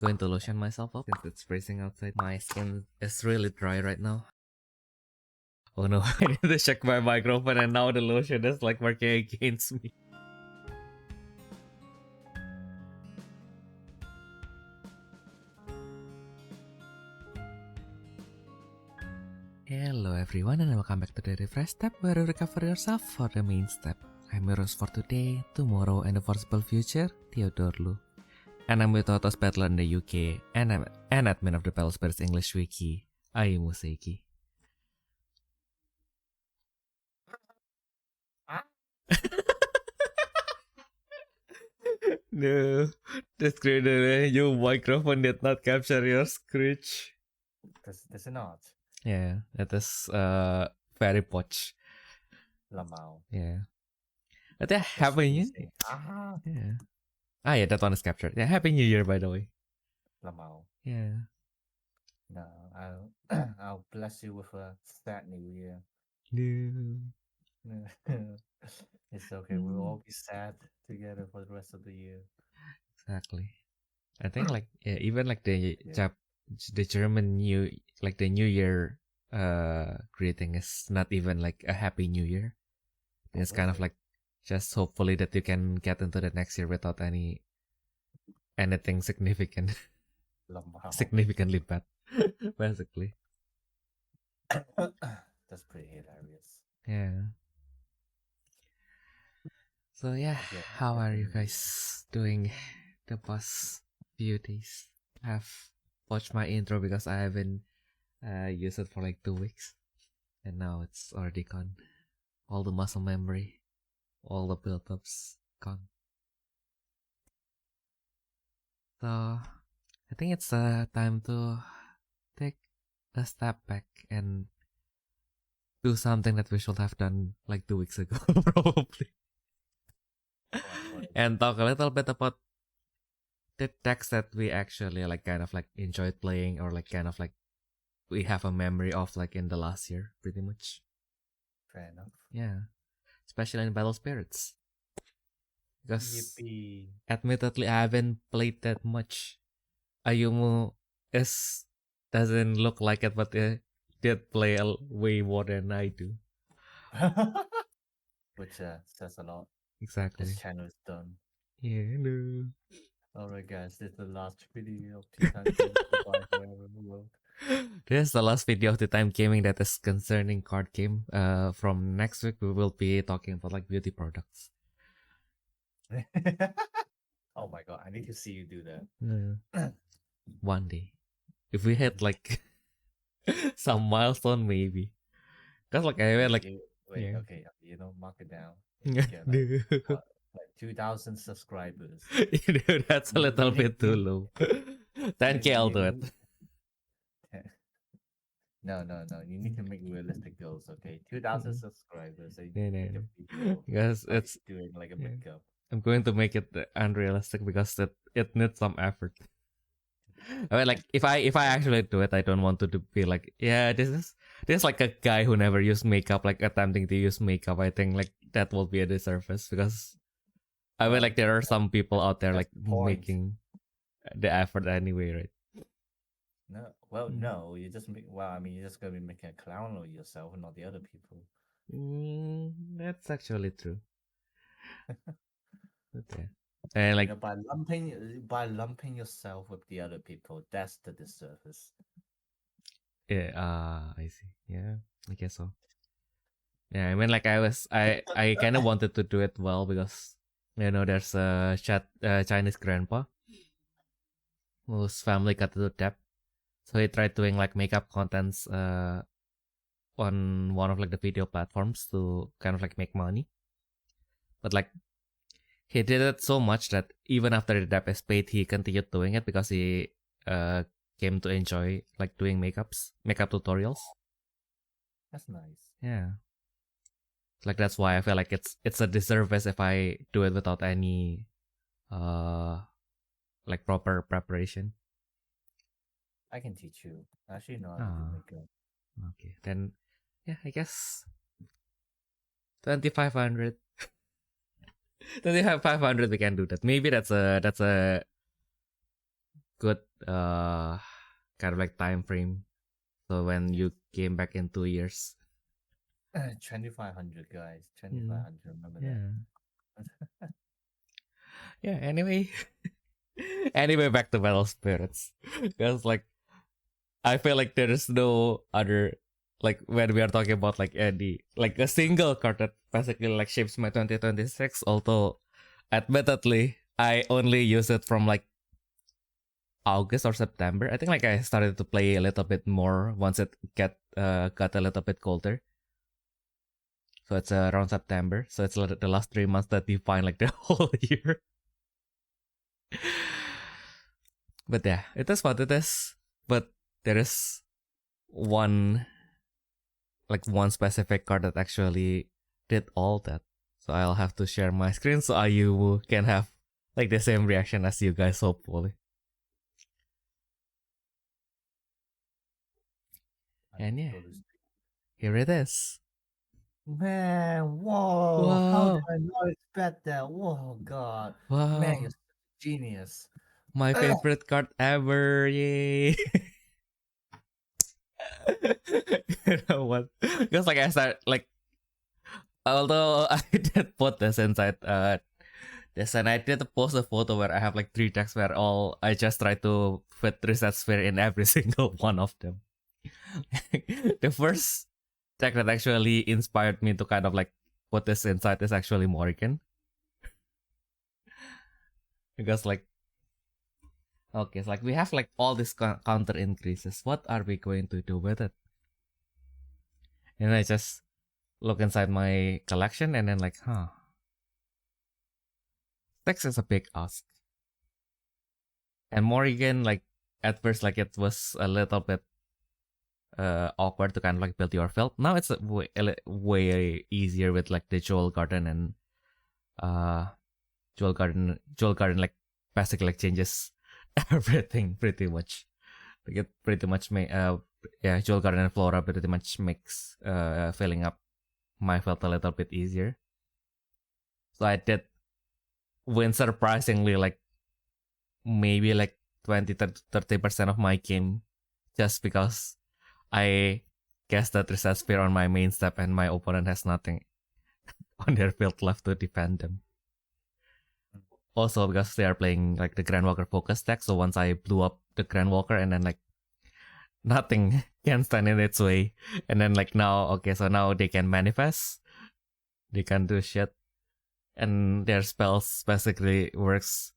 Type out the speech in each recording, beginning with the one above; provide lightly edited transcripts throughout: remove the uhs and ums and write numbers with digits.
Going to lotion myself up since it's freezing outside. My skin is really dry right now. Oh no, I need to check my microphone and now the lotion is like working against me. Hello everyone and welcome back to the Refresh Step where you recover yourself for the main step. I'm your host for today, tomorrow and the foreseeable future, Theodore Lu. And I'm with Autos Battle in the UK and I'm an admin of the Battle Spirits English Wiki, Ayumu Seiki. No, that's great. Your microphone did not capture your screech. Does it not? Yeah, that is very potch. Lamau. Yeah. But yeah, happy new year. Yeah. Ah yeah, that one is captured. Yeah, happy new year by the way. Lamau. Yeah. No, I'll bless you with a sad new year. No. It's okay. We'll all be sad together for the rest of the year. Exactly. I think like even like the the German new the New Year greeting is not even like a happy new year. It's kind of like just hopefully that you can get into the next year without anything significant. Significantly bad. Basically. That's pretty hilarious. Yeah. So yeah, how are you guys doing the past few days? I've watched my intro because I haven't used it for like 2 weeks. And now it's already gone. All the muscle memory, all the build-ups gone. So I think it's time to take a step back and do something that we should have done like 2 weeks ago, probably. And talk a little bit about the decks that we actually like kind of like enjoyed playing or like kind of like we have a memory of like in the last year, pretty much. Fair enough. Yeah. Especially in Battle Spirits. Because Yippee. admittedly I haven't played that much. Ayumu doesn't look like it, but it did play way more than I do. Which says a lot. Exactly. This channel is done. Yeah, no. Alright guys, this is the last video of Tea Time Gaming. Goodbye forever in the world. This is the last video of the time gaming that is concerning card game. From next week we will be talking about like beauty products. Oh my god, I need to see you do that. One day. If we hit like some milestone maybe. Cause like I went like wait, okay, mark it down. Like 2,000 subscribers. Dude, that's a little bit too low. 10K I'll do it. No. You need to make realistic goals, okay? 2,000 subscribers. So because it's doing like a makeup. I'm going to make it unrealistic because it needs some effort. I mean, like if I actually do it, I don't want to be like, yeah, this is like a guy who never used makeup, like attempting to use makeup. I think like that will be a disservice because I mean, like there are some people out there like making the effort anyway, right? No, you just you're just gonna be making a clown of yourself and not the other people. That's actually true. Okay. And like by lumping yourself with the other people, that's the disservice. Yeah, I see. Yeah, I guess so. Yeah, I mean, like I kind of wanted to do it well because there's a Chinese grandpa whose family got into debt, so he tried doing like makeup contents on one of like the video platforms to kind of like make money, but like he did it so much that even after the debt is paid, he continued doing it because he came to enjoy like doing makeup tutorials. That's nice. Yeah. Like that's why I feel like it's a disservice if I do it without any like proper preparation. I can teach you. Actually, no, I do makeup. Okay, then yeah, I guess 2,500. 2,500 we can do that. Maybe that's a good kind of like time frame. So when you came back in 2 years. 2500 guys, 2500. Remember Yeah. Yeah. Anyway, anyway, back to Battle Spirits, because like I feel like there is no other, like when we are talking about like any like a single card that basically like shapes my 2026. Although, admittedly, I only use it from like August or September. I think like I started to play a little bit more once it got a little bit colder. So it's around September. So it's the last 3 months that define like the whole year. But yeah, it is what it is. But there is one specific card that actually did all that. So I'll have to share my screen so Ayumu can have like the same reaction as you guys, hopefully. And yeah, here it is. Man, whoa, how did I not expect that? Whoa, God. Wow. Man, you're such a genius. My favorite card ever, yay. You know what? Because like I started like, although I did put this inside this, and I did post a photo where I have like 3 decks where I just try to fit Reset Sphere in every single one of them. The first deck that actually inspired me to kind of like put this inside is actually Morrigan. Because like, okay, so like we have like all these counter increases. What are we going to do with it? And I just look inside my collection and then like, Tex is a big ask. And Morrigan, like at first, like it was a little bit awkward to kind of like build your field. Now it's way easier with like the Jewel Garden and Jewel Garden like basically like changes everything pretty much. Like it pretty much Jewel Garden and Flora pretty much makes filling up my field a little bit easier. So I did win surprisingly like maybe like 20-30% of my game just because I cast that Reset Sphere on my main step and my opponent has nothing on their field left to defend them. Also because they are playing like the Grandwalker focus deck, so once I blew up the Grandwalker and then like nothing can stand in its way, and then like now they can manifest, they can do shit, and their spells basically works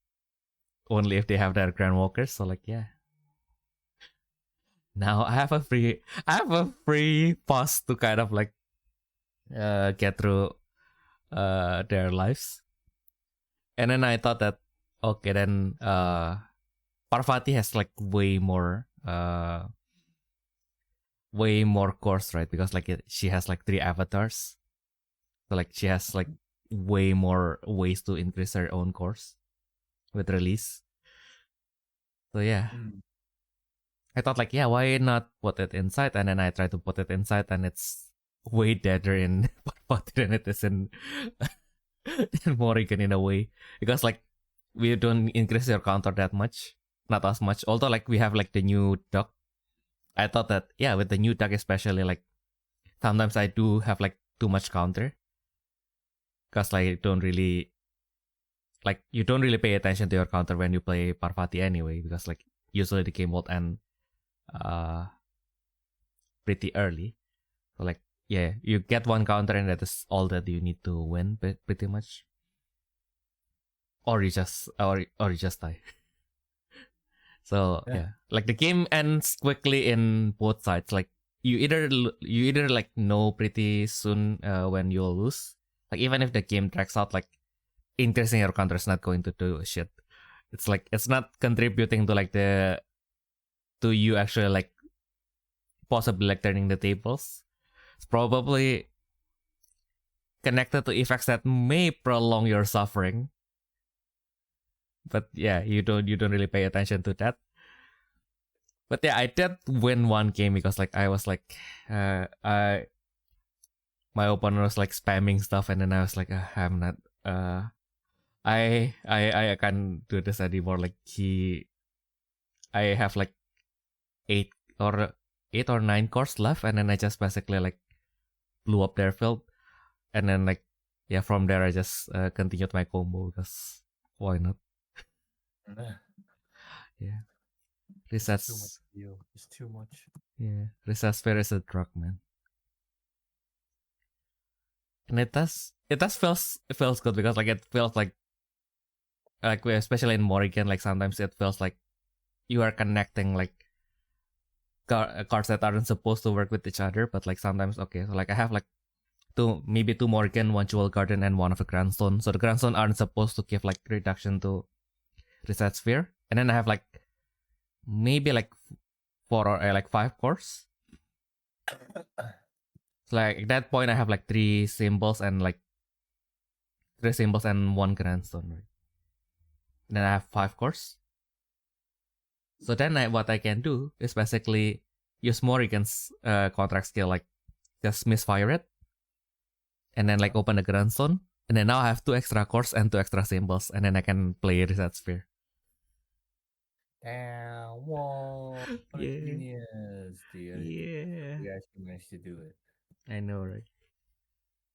only if they have their Grandwalkers. So like yeah, now I have a free pass to kind of like get through their lives. And then I thought that okay, then Parvati has like way more cores, right? Because like she has like 3 avatars, so like she has like way more ways to increase her own cores with release. So yeah, I thought like yeah, why not put it inside? And then I tried to put it inside, and it's way deader in Parvati than it is in Morrigan in a way, because like we don't increase your counter that much, not as much. Although like we have like the new duck, I thought that yeah, with the new duck especially, like sometimes I do have like too much counter, because like you don't really pay attention to your counter when you play Parvati anyway, because like usually the game will end pretty early. So like yeah, you get 1 counter and that is all that you need to win pretty much. Or you just die. So yeah, like the game ends quickly in both sides. Like you either like know pretty soon when you'll lose. Like even if the game drags out, like increasing your counter is not going to do shit. It's like it's not contributing to like to you actually like possibly like turning the tables. It's probably connected to effects that may prolong your suffering. But yeah, you don't really pay attention to that. But yeah, I did win 1 game because like I was like my opponent was like spamming stuff, and then I was like I'm not I can't do this anymore. Like he I have like 8 or 9 cores left, and then I just basically like blew up their field, and then like yeah, from there I just continued my combo because why not? Yeah, It's too much resets. for you. It's too much. Yeah, resets sphere is a drug, man, and it feels good because like it feels like especially in Morrigan, like sometimes it feels like you are connecting like cards that aren't supposed to work with each other, but like sometimes okay, so like I have like maybe two Morrigan, one Jewel Garden, and one of a Grandstone. So the Grandstone aren't supposed to give like reduction to reset sphere, and then I have like maybe like 4 or like 5 cores. So like at that point I have like 3 symbols and 1 Grandstone, right? And then I have 5 cores. So then what I can do is basically use Morrigan's contract skill, like just misfire it, and then like open the Grandstone, and then now I have 2 extra cores and 2 extra symbols, and then I can play Reset Sphere. Damn, whoa, what a Yeah. genius, dude. Yeah. You actually managed to do it. I know, right?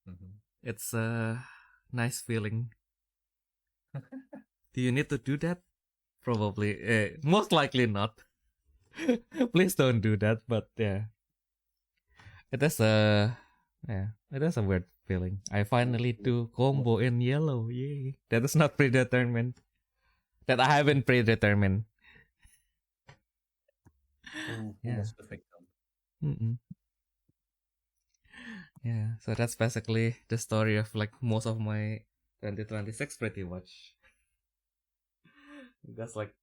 Mm-hmm. It's a nice feeling. Do you need to do that? Probably. Most likely not. Please don't do that, but yeah. It is a weird feeling. I finally do combo in yellow. Yay. That is not predetermined. That I haven't predetermined. Who Yeah. was the victim? Mm-mm. Yeah, so that's basically the story of like most of my 2026 pretty much. Because like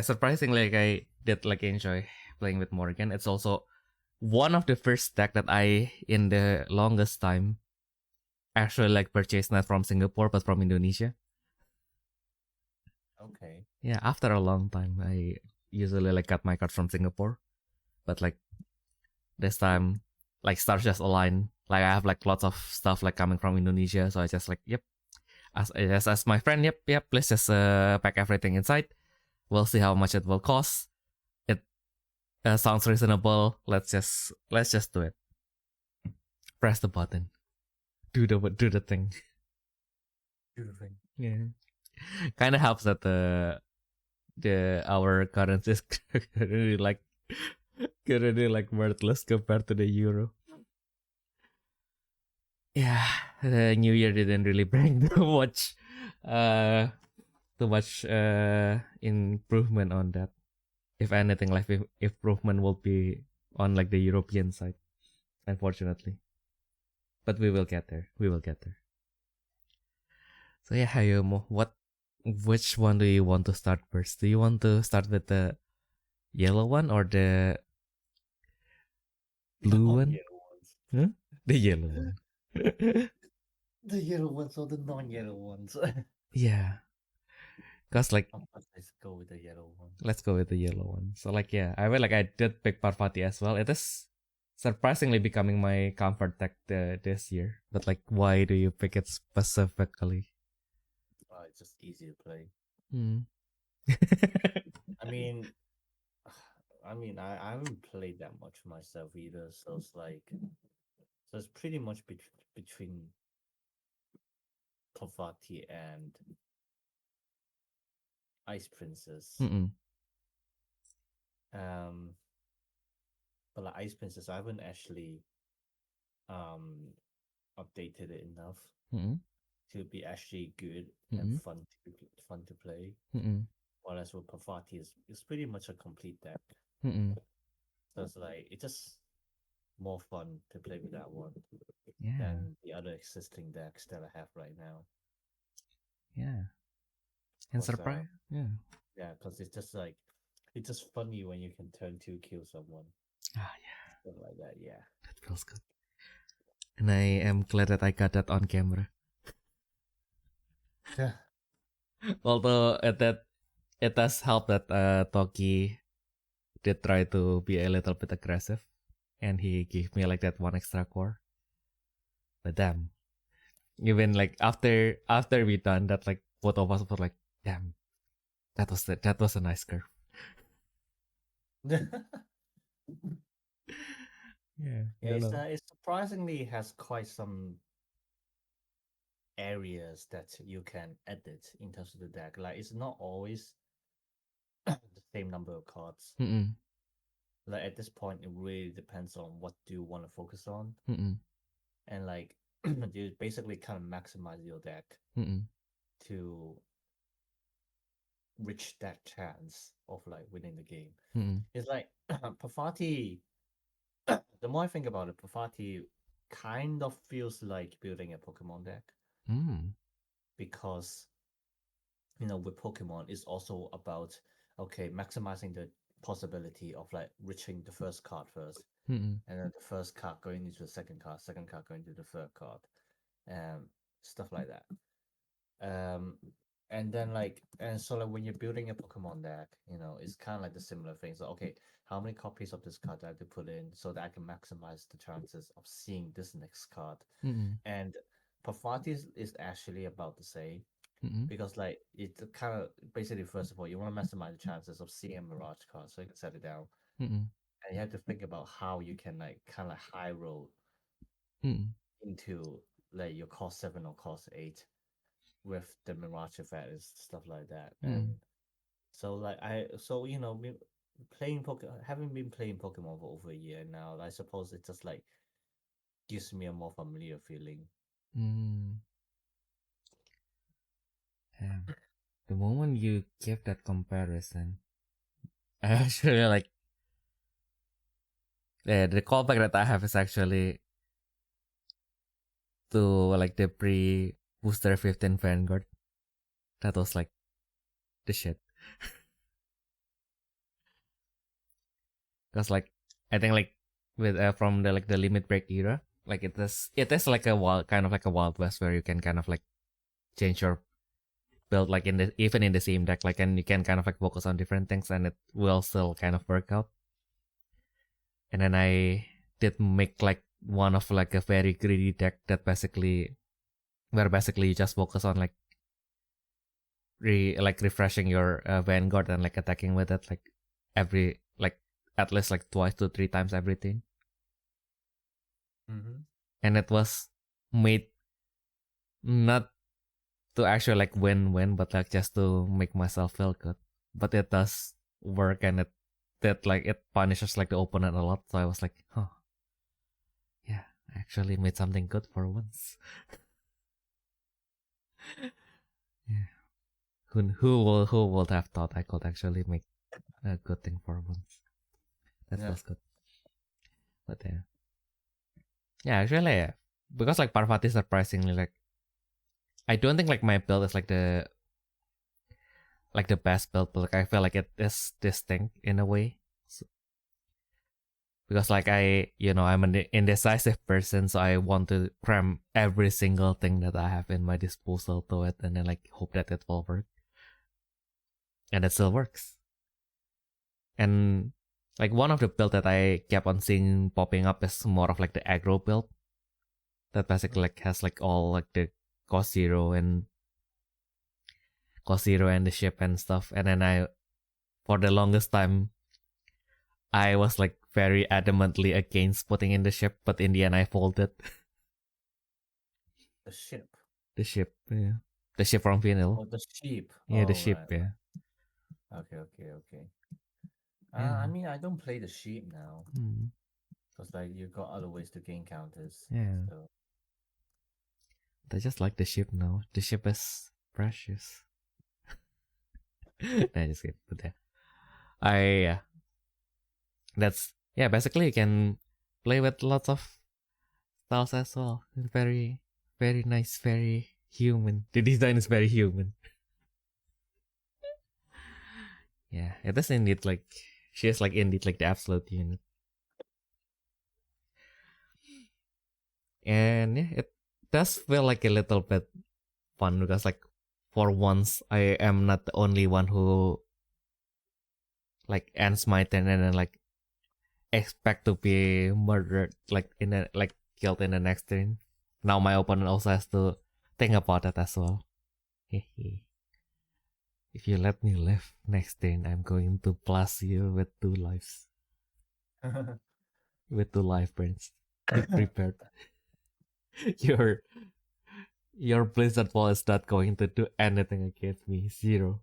surprisingly like I did like enjoy playing with Morgan. It's also one of the first deck that I in the longest time actually like purchased not from Singapore but from Indonesia. Okay. Yeah, after a long time I usually like got my cards from Singapore. But like this time like stars just align. Like I have like lots of stuff like coming from Indonesia, so I just like yep. As my friend, yep, let's just pack everything inside. We'll see how much it will cost. It sounds reasonable. Let's just do it. Press the button. Do the thing. Do the thing. Yeah. Kind of helps that our currency is really like worthless compared to the euro. Yeah, the new year didn't really bring too much improvement on that. If anything, like improvement will be on like the European side, unfortunately. But we will get there. So yeah, Ayumu, which one do you want to start first? Do you want to start with the yellow one or the blue one? Yellow ones. Huh? The yellow one. The yellow ones or the non-yellow ones? Yeah. Cause like let's go with the yellow one. Let's go with the yellow one. So like yeah, I did pick Parvati as well. It is surprisingly becoming my comfort deck this year. But like, why do you pick it specifically? It's just easy to play. Hmm. I mean, I haven't played that much myself either, so it's pretty much between Parvati and Ice Princess. Mm-mm. But like Ice Princess, I haven't actually updated it enough Mm-mm. to be actually good Mm-mm. and fun to play. Mm-mm. Whereas with Parvati is pretty much a complete deck. Mm-mm. So it's just more fun to play with that one Yeah. than the other existing decks that I have right now. Yeah. And surprise. Yeah. Yeah, because it's just funny when you can turn 2 kill someone. Ah, yeah. Stuff like that, yeah. That feels good. And I am glad that I got that on camera. Yeah. Although it does help that Toki did try to be a little bit aggressive, and he gave me like that 1 extra core. But damn, even like after we done that, like both of us were like, Damn, that was a nice curve. Yeah, It surprisingly has quite some areas that you can edit in terms of the deck. Like it's not always the same number of cards. Mm-mm. Like at this point, it really depends on what do you want to focus on, Mm-mm. and like you basically kind of maximize your deck Mm-mm. to reach that chance of like winning the game. Mm-mm. It's like Pafati. The more I think about it, Pafati kind of feels like building a Pokemon deck Mm. because with Pokemon, it's also about maximizing the possibility of like reaching the first card first, Mm-mm. and then the first card going into the second card going to the third card, stuff like that. And then so like when you're building a Pokemon deck, it's kind of like the similar things. Like, okay, how many copies of this card do I have to put in so that I can maximize the chances of seeing this next card? Mm-mm. And Pafati is actually about the same Mm-mm. because like it kind of basically first of all you want to maximize the chances of seeing a Mirage card so you can set it down, Mm-mm. and you have to think about how you can like kind of high roll Mm-mm. into like your cost 7 or cost 8 with the Mirage effect and stuff like that. And so playing Pokemon, having been playing Pokemon for over a year now, I suppose it just like gives me a more familiar feeling. Mm. Damn. The moment you give that comparison, I actually like the callback that I have is actually to like the pre booster 15 Vanguard. That was like the shit. Cause like I think like with from the like the limit break era, like it is like a wild west where you can kind of like change your build like even in the same deck, like, and you can kind of like focus on different things and it will still kind of work out. And then I did make like one of like a very greedy deck that basically you just focus on like refreshing your Vanguard and like attacking with it like every like at least like 2 to 3 times everything. And it was made not to actually like win, but like just to make myself feel good. But it does work, and it punishes like the opponent a lot. So I was like, huh, yeah, I actually made something good for once. Yeah, who would have thought I could actually make a good thing for once? That feels good. But yeah, actually, yeah. Because like Parvati surprisingly like I don't think like my build is like the best build, but like I feel like it is distinct in a way. So, because like I'm an indecisive person, so I want to cram every single thing that I have in my disposal to it, and then like hope that it will work, and it still works. And like one of the build that I kept on seeing popping up is more of like the aggro build that basically like has like all like the cost zero and the ship and stuff. And then for the longest time, I was like very adamantly against putting in the ship, but in the end I folded. The ship. The ship, yeah. The ship from Vinyl. Oh, the sheep. Yeah, the Oh, ship, right. yeah. Okay. Yeah. I mean, I don't play the sheep now because like you got other ways to gain counters. Yeah. So. I just like the ship now. The ship is precious. I just kidding. But yeah. Basically you can play with lots of styles as well. Very, very nice, very human. The design is very human. Yeah, it is indeed like she is like indeed like the absolute unit. And yeah, it does feel like a little bit fun because like for once I am not the only one who like ends my turn and then like expect to be murdered like killed in the next turn. Now my opponent also has to think about that as well. If you let me live, next turn I'm going to blast you with 2 lives. With 2 life burns. Be prepared. Your Blizzard Ball is not going to do anything against me. 0.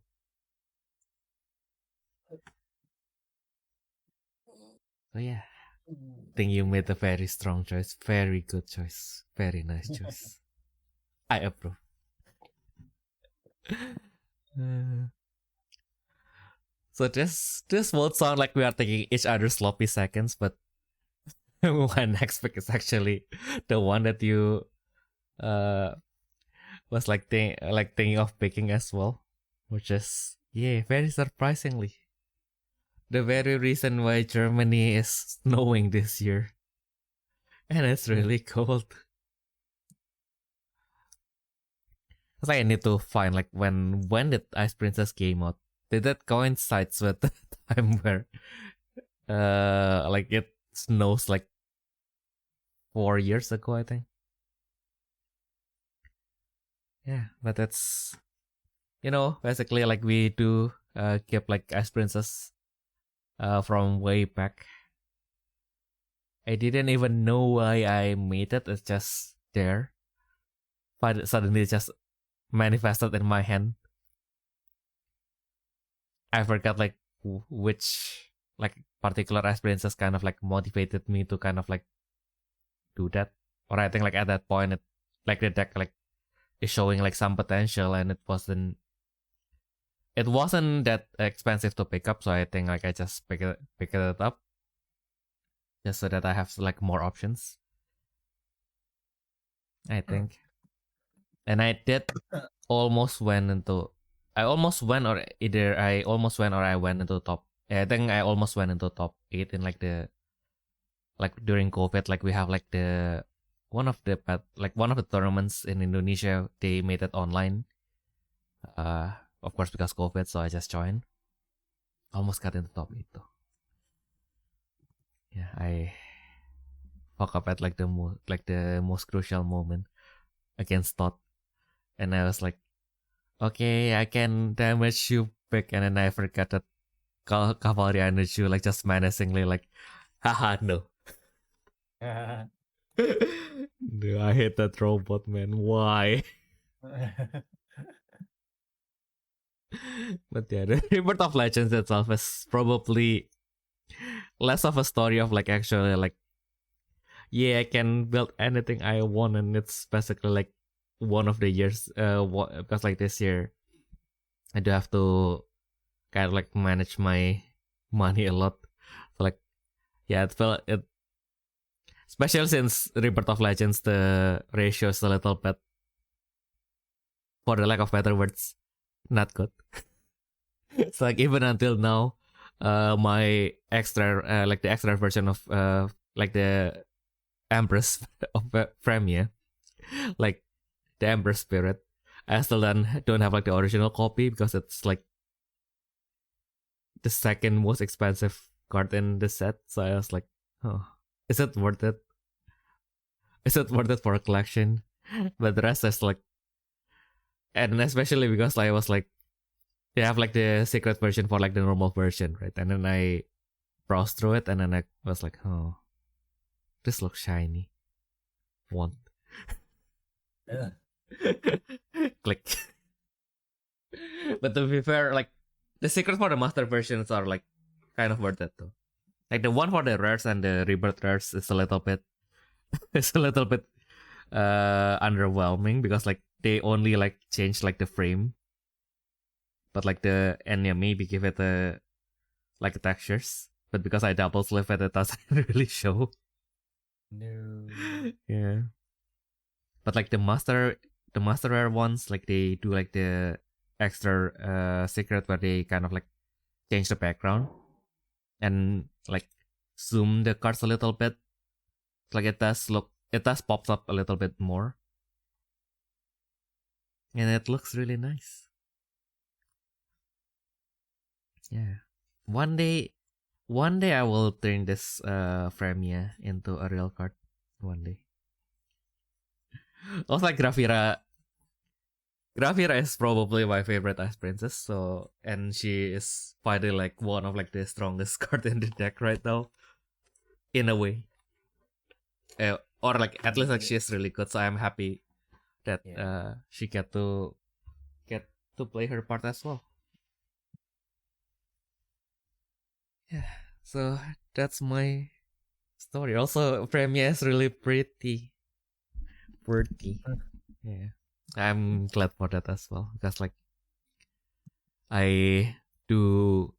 So yeah, I think you made a very strong choice. Very good choice. Very nice choice. I approve. So this won't sound like we are taking each other's sloppy seconds, but my next pick is actually the one that you was like thinking of picking as well, which is very surprisingly the very reason why Germany is snowing this year, and it's really cold. It's like I need to find like when did Ice Princess came out? Did that coincide with the time where like it snows like 4 years ago, I think. Yeah, but it's basically like we do keep like Ice Princess from way back. I didn't even know why I made it. It's just there, but suddenly it just manifested in my hand. I forgot like which like particular Ice Princess kind of like motivated me to kind of like do that. Or I think like at that point it like the deck like is showing like some potential, and it wasn't that expensive to pick up, so I think like I just pick it up just so that I have like more options, I think. And I almost went into top. I think I almost went into top 8 in like during COVID. Like we have like one of the tournaments in Indonesia, they made it online. Of course because COVID, so I just joined. Almost got into top 8 though. Yeah, I fuck up at like the most crucial moment against Todd, and I was like, okay, I can damage you back, and then I forgot that cavalry energy like just menacingly like, haha, no. No, I hate that robot, man. Why? But yeah, the Rebirth of Legends itself is probably less of a story of like actually like, I can build anything I want, and it's basically like one of the years because like this year I do have to kind of like manage my money a lot. So like it felt it, especially since Rebirth of Legends the ratio is a little bit, for the lack of better words, not good. It's like even until now, my extra like the extra version of like the Empress of Fremia, like the Empress Spirit, I still don't have like the original copy because it's like the second most expensive card in the set. So I was like, oh, is it worth it? Is it worth it for a collection? But the rest is like, and especially because I was like, they have like the secret version for like the normal version, right? And then I browsed through it, and then I was like, oh, this looks shiny. Want. Yeah. Click. But to be fair, like the secrets for the master versions are like kind of worth it though. Like the one for the rares and the rebirth rares is a little bit underwhelming because like they only like change like the frame, but like the maybe give it a like textures. But because I double slip it doesn't really show. No. Yeah. But like the master rare ones, like they do like the extra secret where they kind of like change the background and like zoom the cards a little bit. Like it does pops up a little bit more. And it looks really nice. Yeah. One day I will turn this Fremia into a real card. One day. Also like HIRAHIRA HIRAHIRA is probably my favorite ice princess. So, and she is finally like one of like the strongest card in the deck right now, in a way. Or like at least like she is really good. So I'm happy that she get to play her part as well. Yeah. So that's my story. Also, Premiere is really pretty. Yeah. I'm glad for that as well because like I do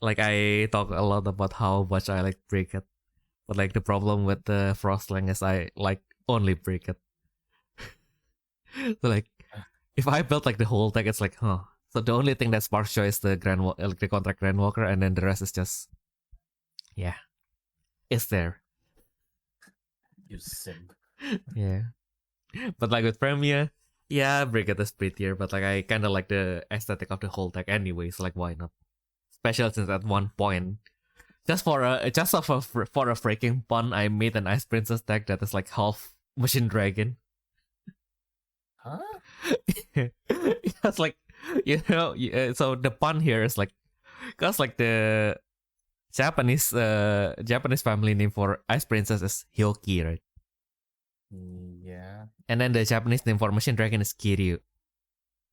like I talk a lot about how much I like break it, but like the problem with the Frostling is I like only break it. So like if I built like the whole deck, it's like So the only thing that sparks joy is the the contract Grandwalker, and then the rest is just it's there. You simp. Yeah. But like with Premiere, Brigade is prettier, but like I kinda like the aesthetic of the whole deck anyway, so like why not? Especially since at one point, for a freaking pun, I made an Ice Princess deck that is like half Machine Dragon. Huh? It's like so the pun here is like, cause like the Japanese family name for Ice Princess is Hyoki, right? Yeah. And then the Japanese name for Machine Dragon is Kiryu.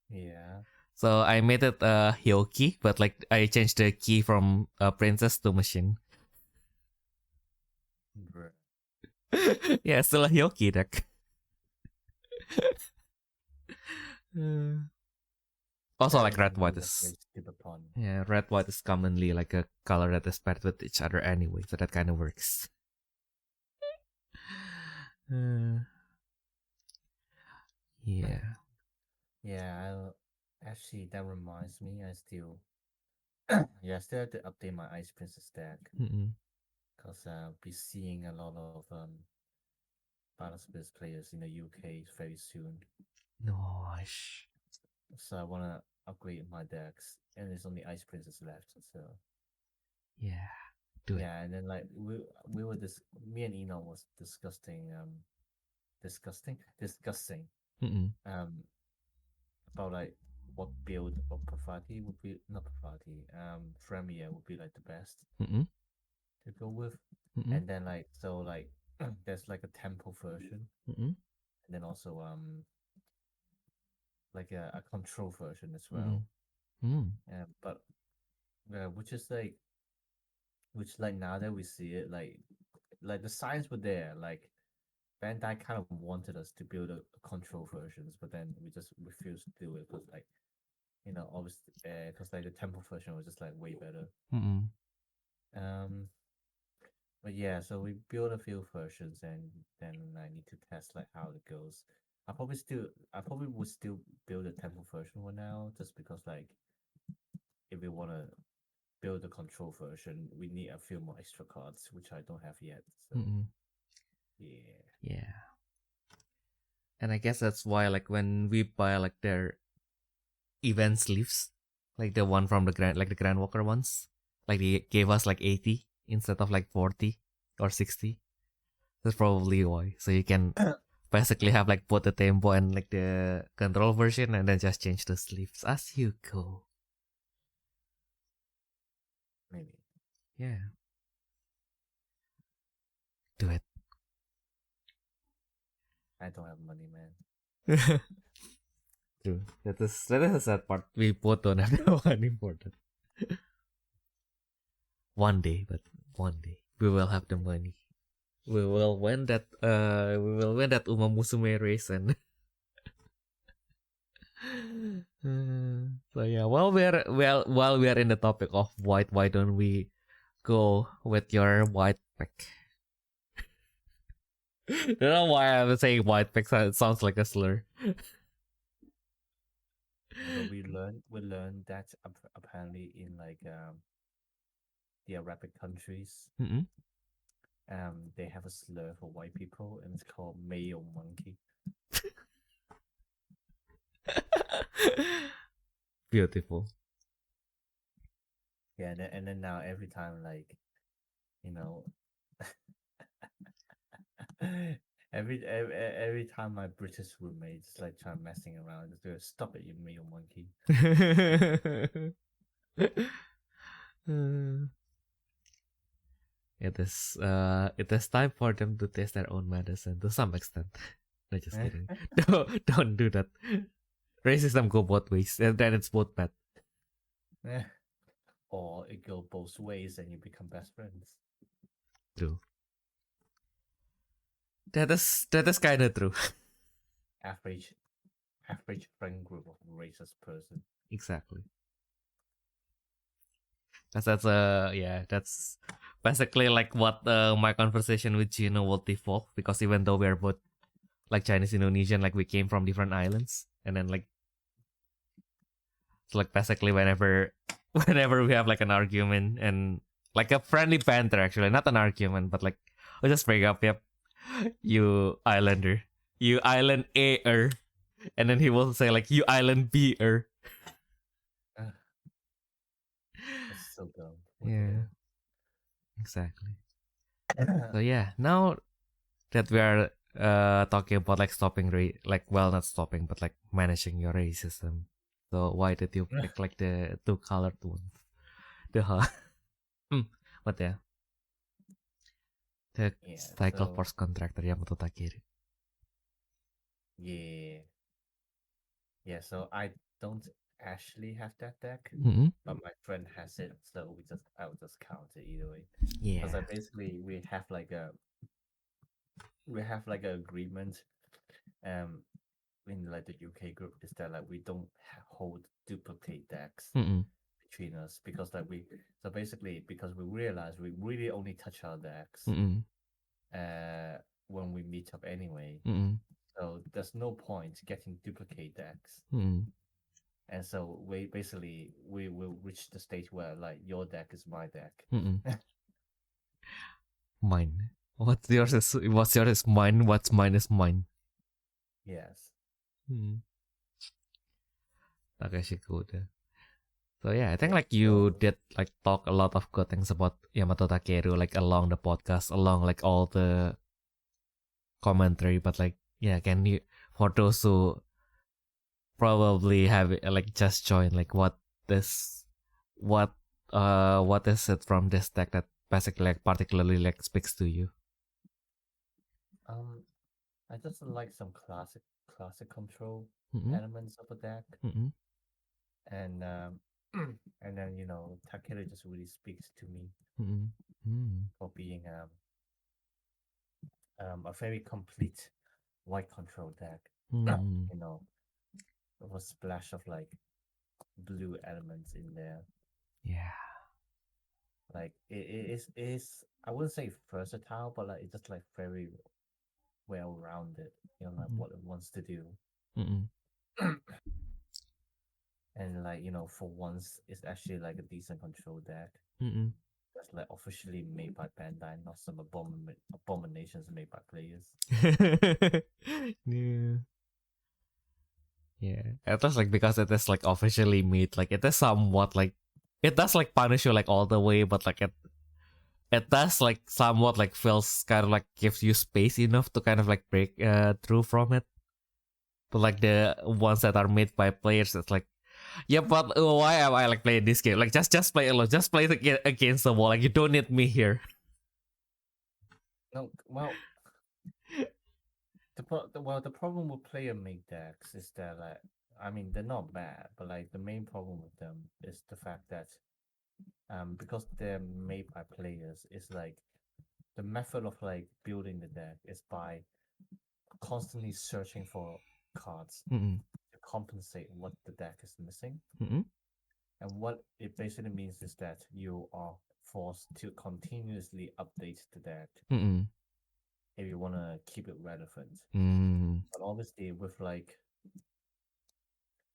Yeah. So I made it Hyoki, but like I changed the key from princess to machine. Yeah, still a Hyoki deck. Also, like red white is red white is commonly like a color that is paired with each other anyway, so that kind of works. Yeah. Actually, that reminds me, I still still have to update my Ice Princess deck because I'll be seeing a lot of Battle Space players in the UK very soon. Nice. So I wanna upgrade my decks, and there's only Ice Princess left. So do it. Yeah, and then like we were me and Eno was discussing about like what build of Profati would be not Profati Premier would be like the best to go with, and then like there's like a temple version, and then also like a control version as well, but which now that we see it, like the signs were there, like Bandai kind of wanted us to build a control versions, but then we just refused to do it because obviously because like the temple version was just like way better. But yeah, so we built a few versions, and then I need to test like how it goes. I probably would still build a temple version for now, just because like if we want to build a control version, we need a few more extra cards, which I don't have yet. So yeah. And I guess that's why like when we buy like their event sleeves, like the one from the Grand Walker ones, like they gave us like 80 instead of like 40 or 60. That's probably why. So you can basically have like both the tempo and like the control version, and then just change the sleeves as you go. Maybe. Yeah. Do it. I don't have money, man. True. That is a sad part. We both don't have the money for that. One day we will have the money. We will win that Uma Musume race, and so yeah, while we are in the topic of white, why don't we go with your white pick? I don't know why I'm saying white pick. It sounds like a slur. But we learned that apparently in like the Arabic countries, they have a slur for white people, and it's called male monkey. Beautiful. Yeah, and then now every time, like, every time my British roommates like try messing around, just go, stop it, you meal monkey. It is time for them to taste their own medicine to some extent. No, just kidding. Don't do that. Racism go both ways, and then it's both bad. Or it go both ways and you become best friends. True. That is kind of true. Average friend group of racist person. Exactly. That's that's basically like what my conversation with Gino will default, because even though we are both like Chinese Indonesian, like we came from different islands, and then like it's like basically whenever we have like an argument and like a friendly banter, actually not an argument, but like we just break up. Yep, you islander, you island A-er, and then he will say like you island B-er. That's so dumb. Yeah, exactly. So yeah, now that we are talking about like stopping not stopping, but like managing your racism. So why did you pick like the two colored ones? But yeah. The cycle force contractor Yamato Takeru. Yeah. Yeah, so I don't actually have that deck, but my friend has it, so I will just count it either way. Yeah. Because basically we have like an agreement in like the UK group, is that like we don't hold duplicate decks between us, because like because we realize we really only touch our decks when we meet up anyway. So there's no point getting duplicate decks. And so we will reach the stage where like your deck is my deck. Mine. What's yours is mine. What's mine is mine. Yes. Takeshikuda. So yeah, I think like you did like talk a lot of good things about Yamato Takeru like along the podcast, along like all the commentary, but like yeah, can you, for those who probably have like just joined, like what is it from this deck that basically like particularly like speaks to you? I just like some classic control elements of a deck, and then Takeru just really speaks to me for being a very complete white control deck. With a splash of like blue elements in there. Yeah. Like it is I wouldn't say versatile, but like it's just like very well rounded. Like what it wants to do. And like for once, it's actually like a decent control deck. That's like officially made by Bandai, not some abominations made by players. Yeah. Yeah, it was like because it is like officially made, like it is somewhat like it does like punish you like all the way, but like it does like somewhat like feels kind of like gives you space enough to kind of like break through from it. But like the ones that are made by players, it's like, yeah, but why am I like playing this game? Like just play alone, just play it against the wall. Like you don't need me here. No, well, the problem with player made decks is that like they're not bad, but like the main problem with them is the fact that because they're made by players, it's like the method of like building the deck is by constantly searching for cards to compensate what the deck is missing. And what it basically means is that you are forced to continuously update the deck if you want to keep it relevant. But obviously with like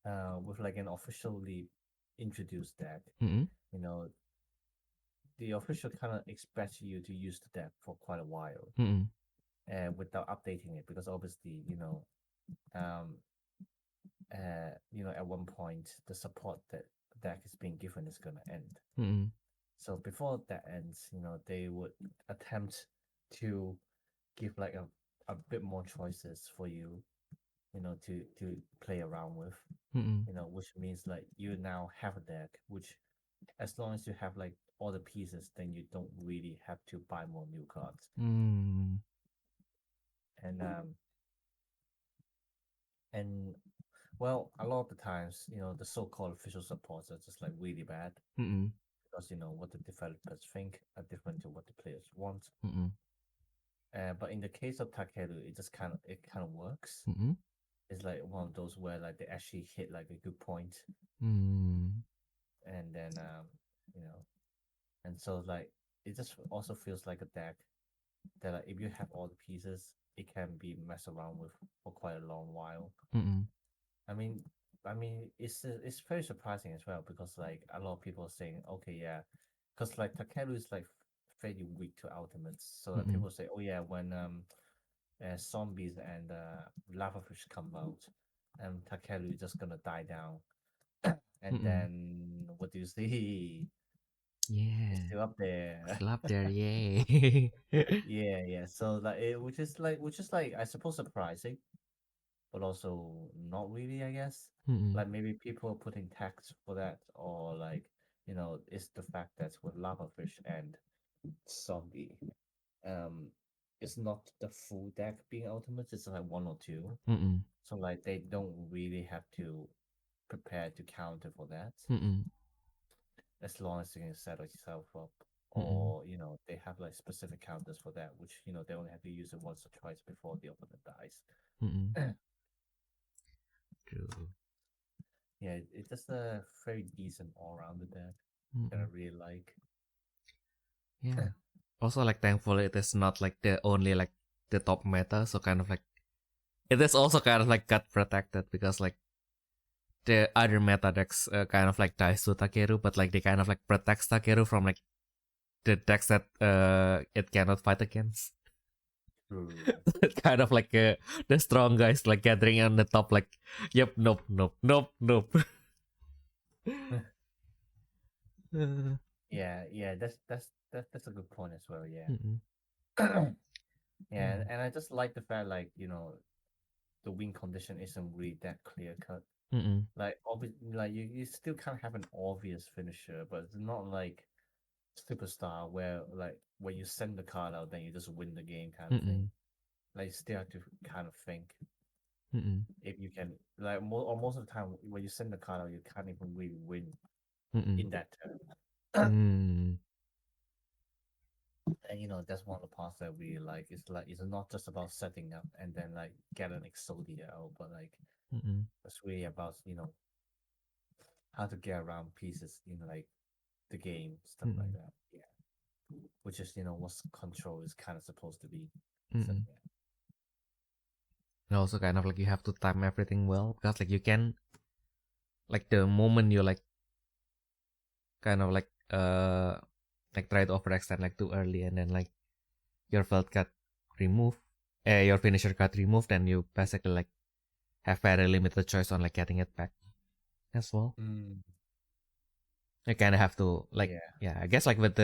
an officially introduced deck, the official kind of expects you to use the deck for quite a while without updating it, because obviously at one point the support that the deck is being given is going to end. So before that ends, they would attempt to give like a bit more choices for you, to play around with, Mm-mm. which means like you now have a deck, which as long as you have like all the pieces, then you don't really have to buy more new cards. Mm. And and well, a lot of the times, the so-called official supports are just like really bad Mm-mm. because what the developers think are different to what the players want. Mm-mm. But in the case of Takeru, it kind of works. Mm-mm. It's like one of those where like they actually hit like a good point, Mm. and then you know, and so like it just also feels like a deck that like, if you have all the pieces, it can be messed around with for quite a long while. Mm-mm. I mean, it's very surprising as well because like a lot of people are saying, okay, yeah, because like Takeru is like fairly weak to ultimates, so like, Mm-mm. people say, oh yeah, when zombies and lava fish come out, and Takeru is just gonna die down, and Mm-mm. then what do you see? It's Yeah. still up there. Still up there, yay. Yeah, yeah. So like, which is like I suppose surprising, but also not really, I guess. Mm-mm. Like maybe people are putting tax for that, or like it's the fact that with lava fish and zombie, um, it's not the full deck being ultimate. It's like one or two, Mm-mm. so like they don't really have to prepare to counter for that, Mm-mm. as long as you can set yourself up. Mm-mm. Or they have like specific counters for that, which they only have to use it once or twice before the opponent dies. Mm-mm. True. Yeah, it's just a very decent all-rounded deck that I Mm-mm. really like. Yeah. Also, like, thankfully, it is not like the only like the top meta. So kind of like it is also kind of like got protected because like the other meta decks kind of like dies to Takeru, but like they kind of like protects Takeru from like the decks that it cannot fight against. True. Kind of like the strong guys like gathering on the top, like, yep, nope, nope, nope, nope. Uh, Yeah, yeah, that's a good point as well. Yeah, mm-mm. yeah, Yeah. and I just like the fact like the win condition isn't really that clear cut. Mm-mm. Like like you still can't have an obvious finisher, but it's not like superstar where like when you send the card out, then you just win the game kind of thing. Mm-mm. Like you still have to kind of think Mm-mm. if you can like most of the time when you send the card out, you can't even really win Mm-mm. in that turn. Mm. And that's one of the parts that I really like. It's like it's not just about setting up and then like get an Exodia out, but like Mm-mm. it's really about how to get around pieces in like the game, stuff like Mm-mm. that. Yeah, which is what control is kind of supposed to be. So Mm-mm. yeah. And also kind of like you have to time everything well because like you can like the moment you like kind of like try to overextend like too early and then like your field got removed, your finisher got removed, and you basically like have very limited choice on like getting it back as well. Mm, You kind of have to like, yeah. yeah, I guess like with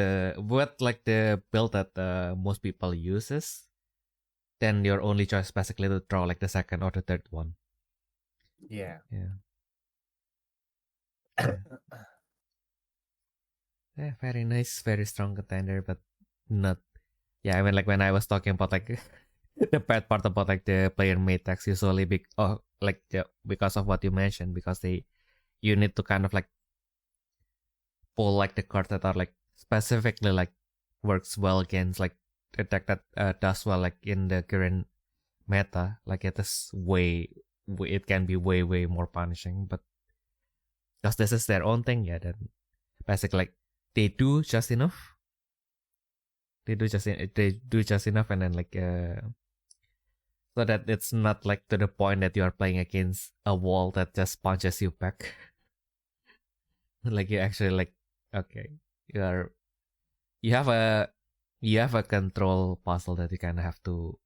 like the build that most people uses, then your only choice basically to draw like the second or the third one. Yeah. Yeah. Yeah. Yeah, very nice, very strong contender, but not. Yeah, I mean, like when I was talking about like the bad part about like the player made tax usually like because of what you mentioned, because you need to kind of like pull like the cards that are like specifically like works well against like the deck that does well like in the current meta. Like it is it can be way more punishing, but because this is their own thing, yeah, then basically like they do just enough. They do just enough, and then like so that it's not like to the point that you are playing against a wall that just punches you back. Like you actually like, okay, you are you have a you have a control puzzle that you kind of have to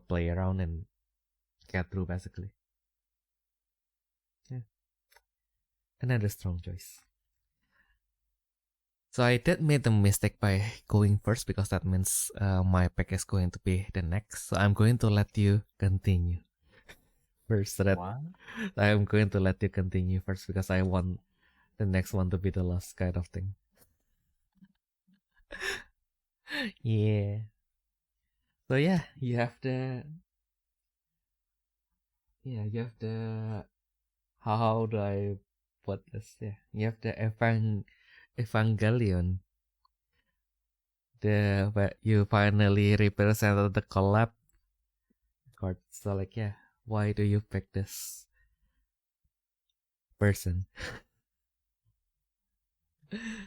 play around and get through basically. Yeah, another strong choice. So I did made the mistake by going first because that means my pack is going to be the next. So I'm going to let you continue first. So that What? I'm going to let you continue first because I want the next one to be the last kind of thing. Yeah. So yeah, you have the how do I put this? Yeah, you have the Evangelion. Where you finally represented the collab card. So like yeah, why do you pick this person?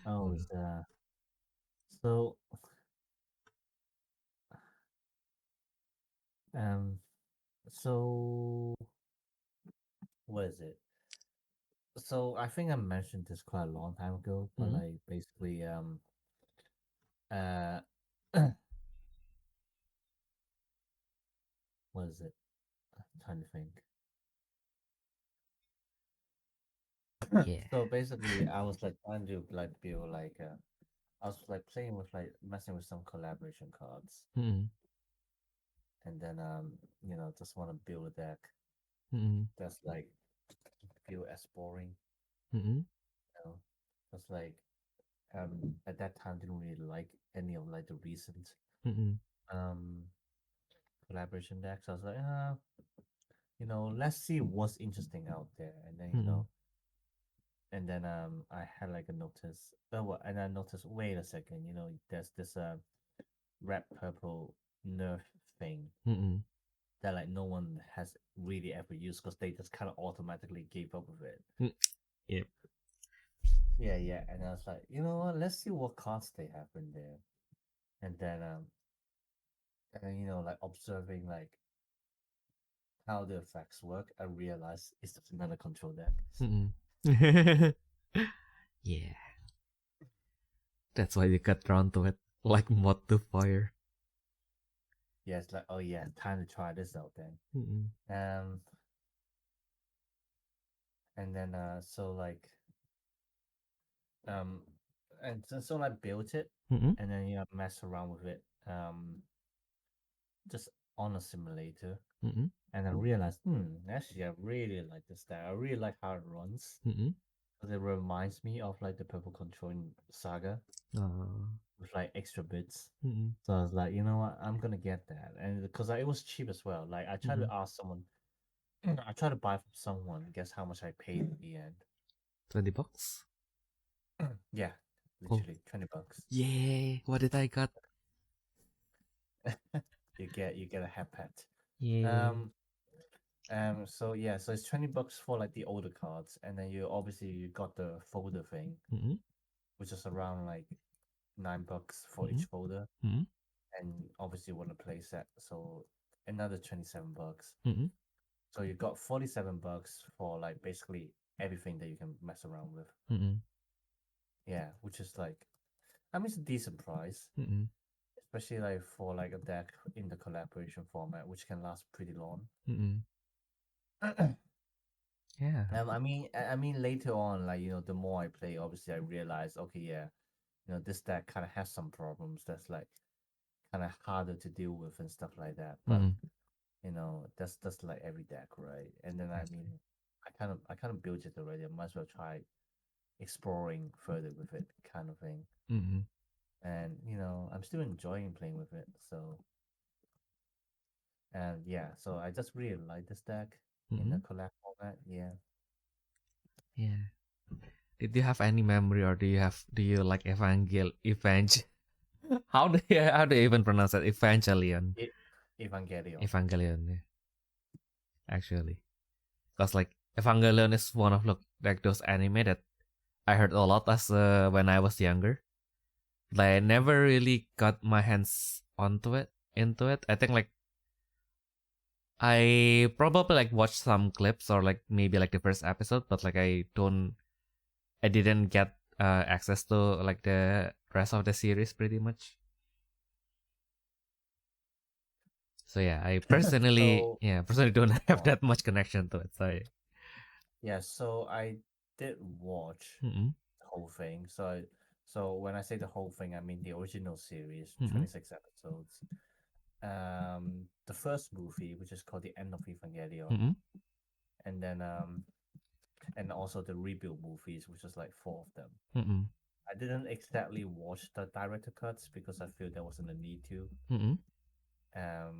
Oh, so um, so what is it? So I think I mentioned this quite a long time ago, but Mm-hmm. like basically uh what is it? I'm trying to think. Yeah. So basically, I was like trying to like build like I was like playing with like messing with some collaboration cards, Mm-hmm. and then just want to build a deck Mm-hmm. that's like feel as boring, Mm-hmm. you know, just like at that time didn't really like any of like the recent Mm-hmm. um collaboration decks. I was like, let's see what's interesting out there, and then Mm-hmm. I had like a notice. And I noticed. Wait a second, there's this red purple nerf thing Mm-hmm. that like no one has really ever used because they just kind of automatically gave up with it. Yep. Yeah, yeah. And I was like, you know what? Let's see what cards they have in there. And then like observing like how the effects work, I realized it's just another control deck. Mm-hmm. Yeah. That's why you got drawn to it, like mod to fire. Yeah, it's like, oh yeah, time to try this out then. Mm-hmm. Um, and then so like um, and so I built it, Mm-hmm. and then mess around with it, just on a simulator, Mm-hmm. and I realized, actually I really like this deck. I really like how it runs Mm-hmm. because it reminds me of like the Purple Control in Saga with like extra bits. Mm-hmm. So I was like, you know what, I'm gonna get that, and because it was cheap as well. Like I tried Mm-hmm. to ask someone, I tried to buy from someone. Guess how much I paid in the end? $20. Yeah, Oh, literally $20. yeah. What did I got? You get a hat pet. Yeah. Um, so yeah, so it's $20 for like the older cards, and then you got the folder thing, Mm-hmm. which is around like $9 for Mm-hmm. each folder, Mm-hmm. and obviously you want to play set, so another $27. Mm-hmm. So you got $47 for like basically everything that you can mess around with. Mm-hmm. Yeah, which is like, I mean, it's a decent price, Mm-hmm. especially like for like a deck in the collaboration format, which can last pretty long. Mm-hmm. Yeah. I mean, later on, like the more I play, obviously I realize, okay, yeah, this deck kind of has some problems. That's like kind of harder to deal with and stuff like that. But Mm-hmm. that's like every deck, right? And then I mean, Exactly. I kind of built it already. I might as well try exploring further with it, kind of thing. Mm-hmm. And I'm still enjoying playing with it. So and yeah, so I just really like this deck in Mm-hmm. the collab format. Yeah. Yeah. Did you have any memory, or do you like how do you even pronounce it? Evangelion. It Evangelion. Evangelion, yeah, actually. Because like Evangelion is one of like those anime that I heard a lot as when I was younger. Like I never really got my hands onto it into it. I think like I probably like watched some clips or like maybe like the first episode, but like I didn't get access to like the rest of the series pretty much. So yeah, I So personally don't have oh, that much connection to it. So yeah, so I did watch mm-mm, the whole thing. So So when I say the whole thing, I mean the original series, Mm-hmm. 26 episodes. The first movie, which is called The End of Evangelion, Mm-hmm. and then and also the rebuild movies, which is like 4 of them. Mm-hmm. I didn't exactly watch the director cuts because I feel there wasn't a need to. Mm-hmm. Um,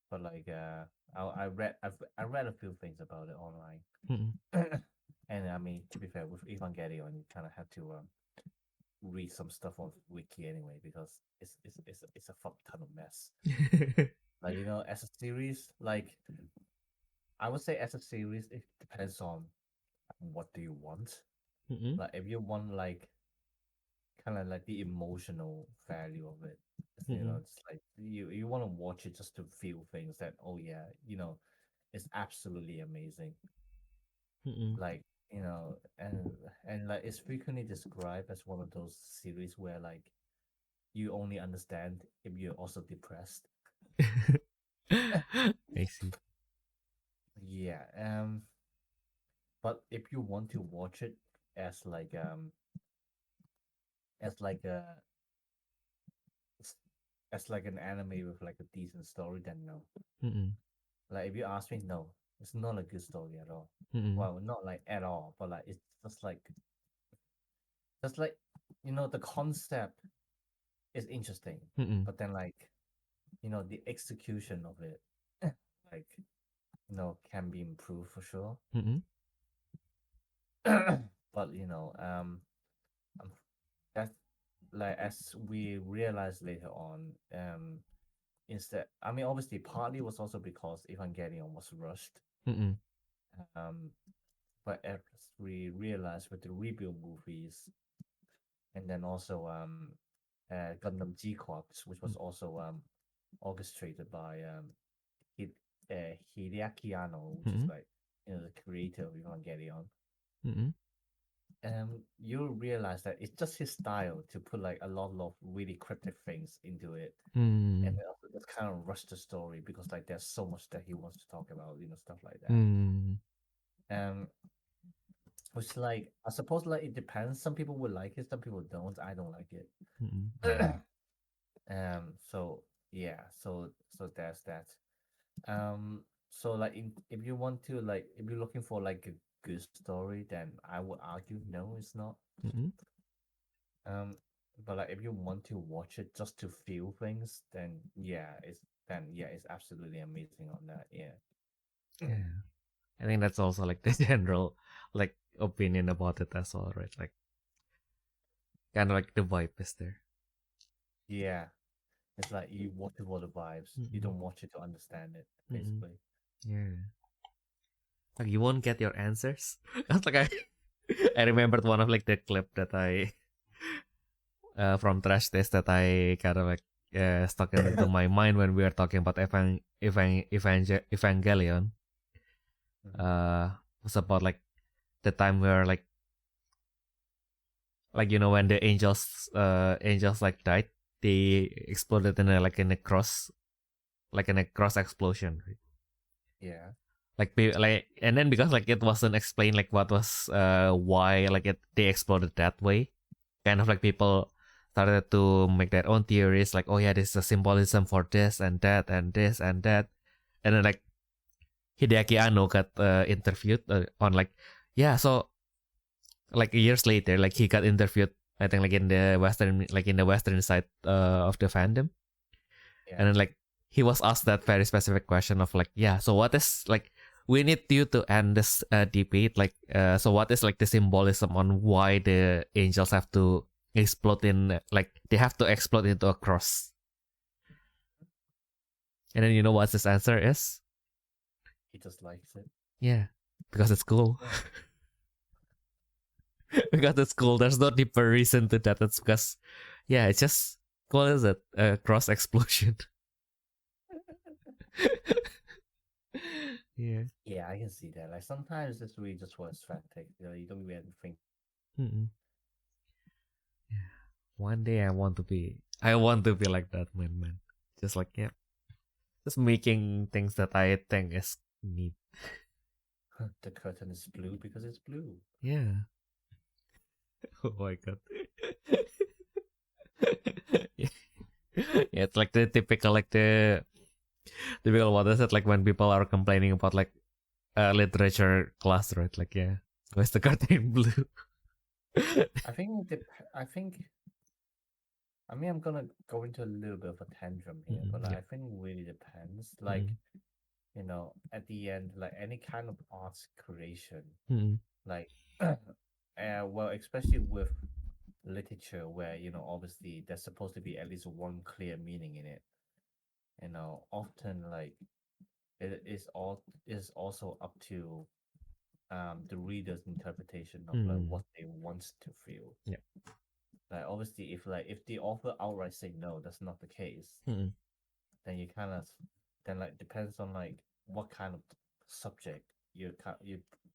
but like I read a few things about it online, Mm-hmm. and I mean to be fair, with Evangelion, you kind of have to read some stuff on Wiki anyway because it's a fuck ton of mess. Like as a series, like I would say as a series, it depends on what do you want. Mm-hmm. Like if you want like kind of like the emotional value of it, Mm-hmm. it's like you want to watch it just to feel things that oh yeah, it's absolutely amazing. Mm-hmm. Like and like it's frequently described as one of those series where like you only understand if you're also depressed. I see. Yeah. But if you want to watch it as like as like a as like an anime with like a decent story, then no. Mm-hmm. Like if you ask me, no, it's not a good story at all. Mm-hmm. Well, not like at all, but like it's just like the concept is interesting, Mm-hmm. but then like the execution of it, like can be improved for sure. Mm-hmm. But um, that's like as we realized later on, instead, I mean, obviously, partly was also because Evangelion was rushed. Mm-hmm. Um, but as we realized with the rebuild movies, and then also Gundam G Corps, which was also orchestrated by Hideaki Anno, which is Mm-hmm. like the creator of Evangelion. Mm-hmm. You realize that it's just his style to put like a lot of really cryptic things into it, and Mm-hmm. then also just kind of rush the story because like there's so much that he wants to talk about, stuff like that. Mm-hmm. Um, which like I suppose like it depends. Some people would like it, some people don't. I don't like it. Mm-hmm. So yeah, so there's that. So like if you want to like if you're looking for like a good story, then I would argue no, it's not. Mm-hmm. Um, but like if you want to watch it just to feel things, then yeah, it's absolutely amazing on that. Yeah. Yeah. I think that's also like the general like opinion about it as well, right? Like kind of like the vibe is there. Yeah. It's like you watch it for the vibes. You Mm-mm. don't watch it to understand it, Mm-mm. basically. Yeah. Like you won't get your answers. That's like I remembered one of like the clip that I from Trash Taste that I kind of like stuck into my mind when we were talking about Evangelion. Mhm. Was about like the time where like when the angels like died, they exploded in a cross explosion, right? Yeah. Like and then because like it wasn't explained like what was why like they exploded that way, kind of like people started to make their own theories like, oh yeah, this is a symbolism for this and that and this and that. And then like Hideaki Anno got interviewed on like, yeah, so like years later like he got interviewed, I think like in the western side of the fandom. And Yeah. then like he was asked that very specific question of like, yeah, so what is like, we need you to end this debate, like so what is like the symbolism on why the angels have to explode in, like they have to explode into a cross. And then you know what his answer is? He just likes it. Yeah, because it's cool. Because it's cool, there's no deeper reason to that. It's because yeah, it's just cool as a cross explosion. Yeah. Yeah, I can see that. Like sometimes it's really just for aesthetic. You don't really think. Mm-mm. One day I want to be like that man. Just like, yeah, just making things that I think is neat. The curtain is blue because it's blue. Yeah. Oh my god. Yeah. Yeah, it's like the typical what is it like when people are complaining about like literature class, right? Like, yeah, where's the curtain blue? I think I think I mean I'm gonna go into a little bit of a tantrum here, but like, Yeah. I think it really depends. Like, Mm-mm. at the end, like any kind of arts creation, Mm-mm. like well, especially with literature where, obviously there's supposed to be at least one clear meaning in it. Often like it is also up to the reader's interpretation of like Mm. what they want to feel. Yeah. Like obviously if the author outright say no, that's not the case, Mm-mm. then you kind of then like depends on like what kind of subject you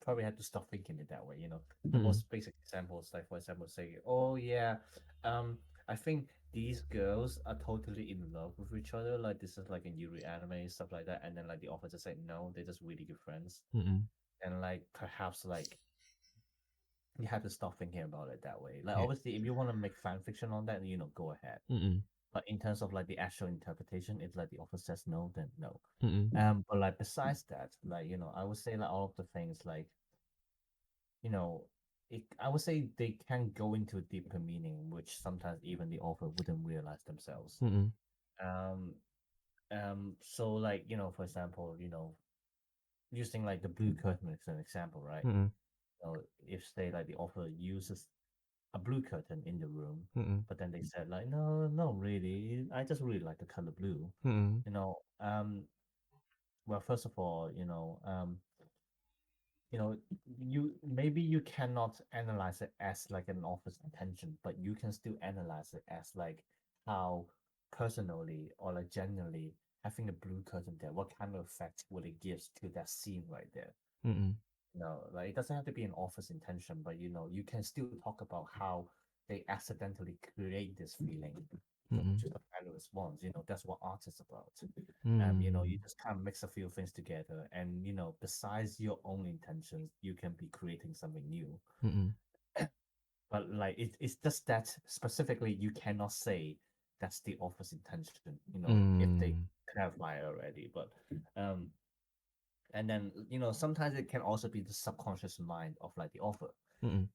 probably have to stop thinking it that way. The Mm-mm. most basic examples, like for example, say, oh yeah, I think these girls are totally in love with each other. Like this is like in Yuri anime stuff like that, and then like the author just say no, they're just really good friends, Mm-mm. and like perhaps like you have to stop thinking about it that way. Like Yeah. obviously, if you want to make fan fiction on that, go ahead. Mm-mm. But in terms of like the actual interpretation, if like the author says no, then no. Mm-mm. But like besides that, like I would say like all of the things like you know, I would say they can go into a deeper meaning, which sometimes even the author wouldn't realize themselves. Mm-mm. Um, so like for example, using like the blue curtain as an example, right? Mm-mm. If say like the author uses a blue curtain in the room, Mm-mm. but then they said like, no, no, really, I just really like the color blue. Mm-mm. You know, well, first of all, you know, you cannot analyze it as like an author's intention, but you can still analyze it as like how personally or like generally having a blue curtain there, what kind of effect would it give to that scene right there? Mm-mm. Like it doesn't have to be an author's intention, but you can still talk about how they accidentally create this feeling, Mm-mm. which is a value response. That's what art is about. You Mm. just kind of mix a few things together, and besides your own intentions, you can be creating something new. Mm-mm. But like it's just that specifically, you cannot say that's the author's intention. If they Mm. clarify it already, but um and then sometimes it can also be the subconscious mind of like the author. Mm-mm.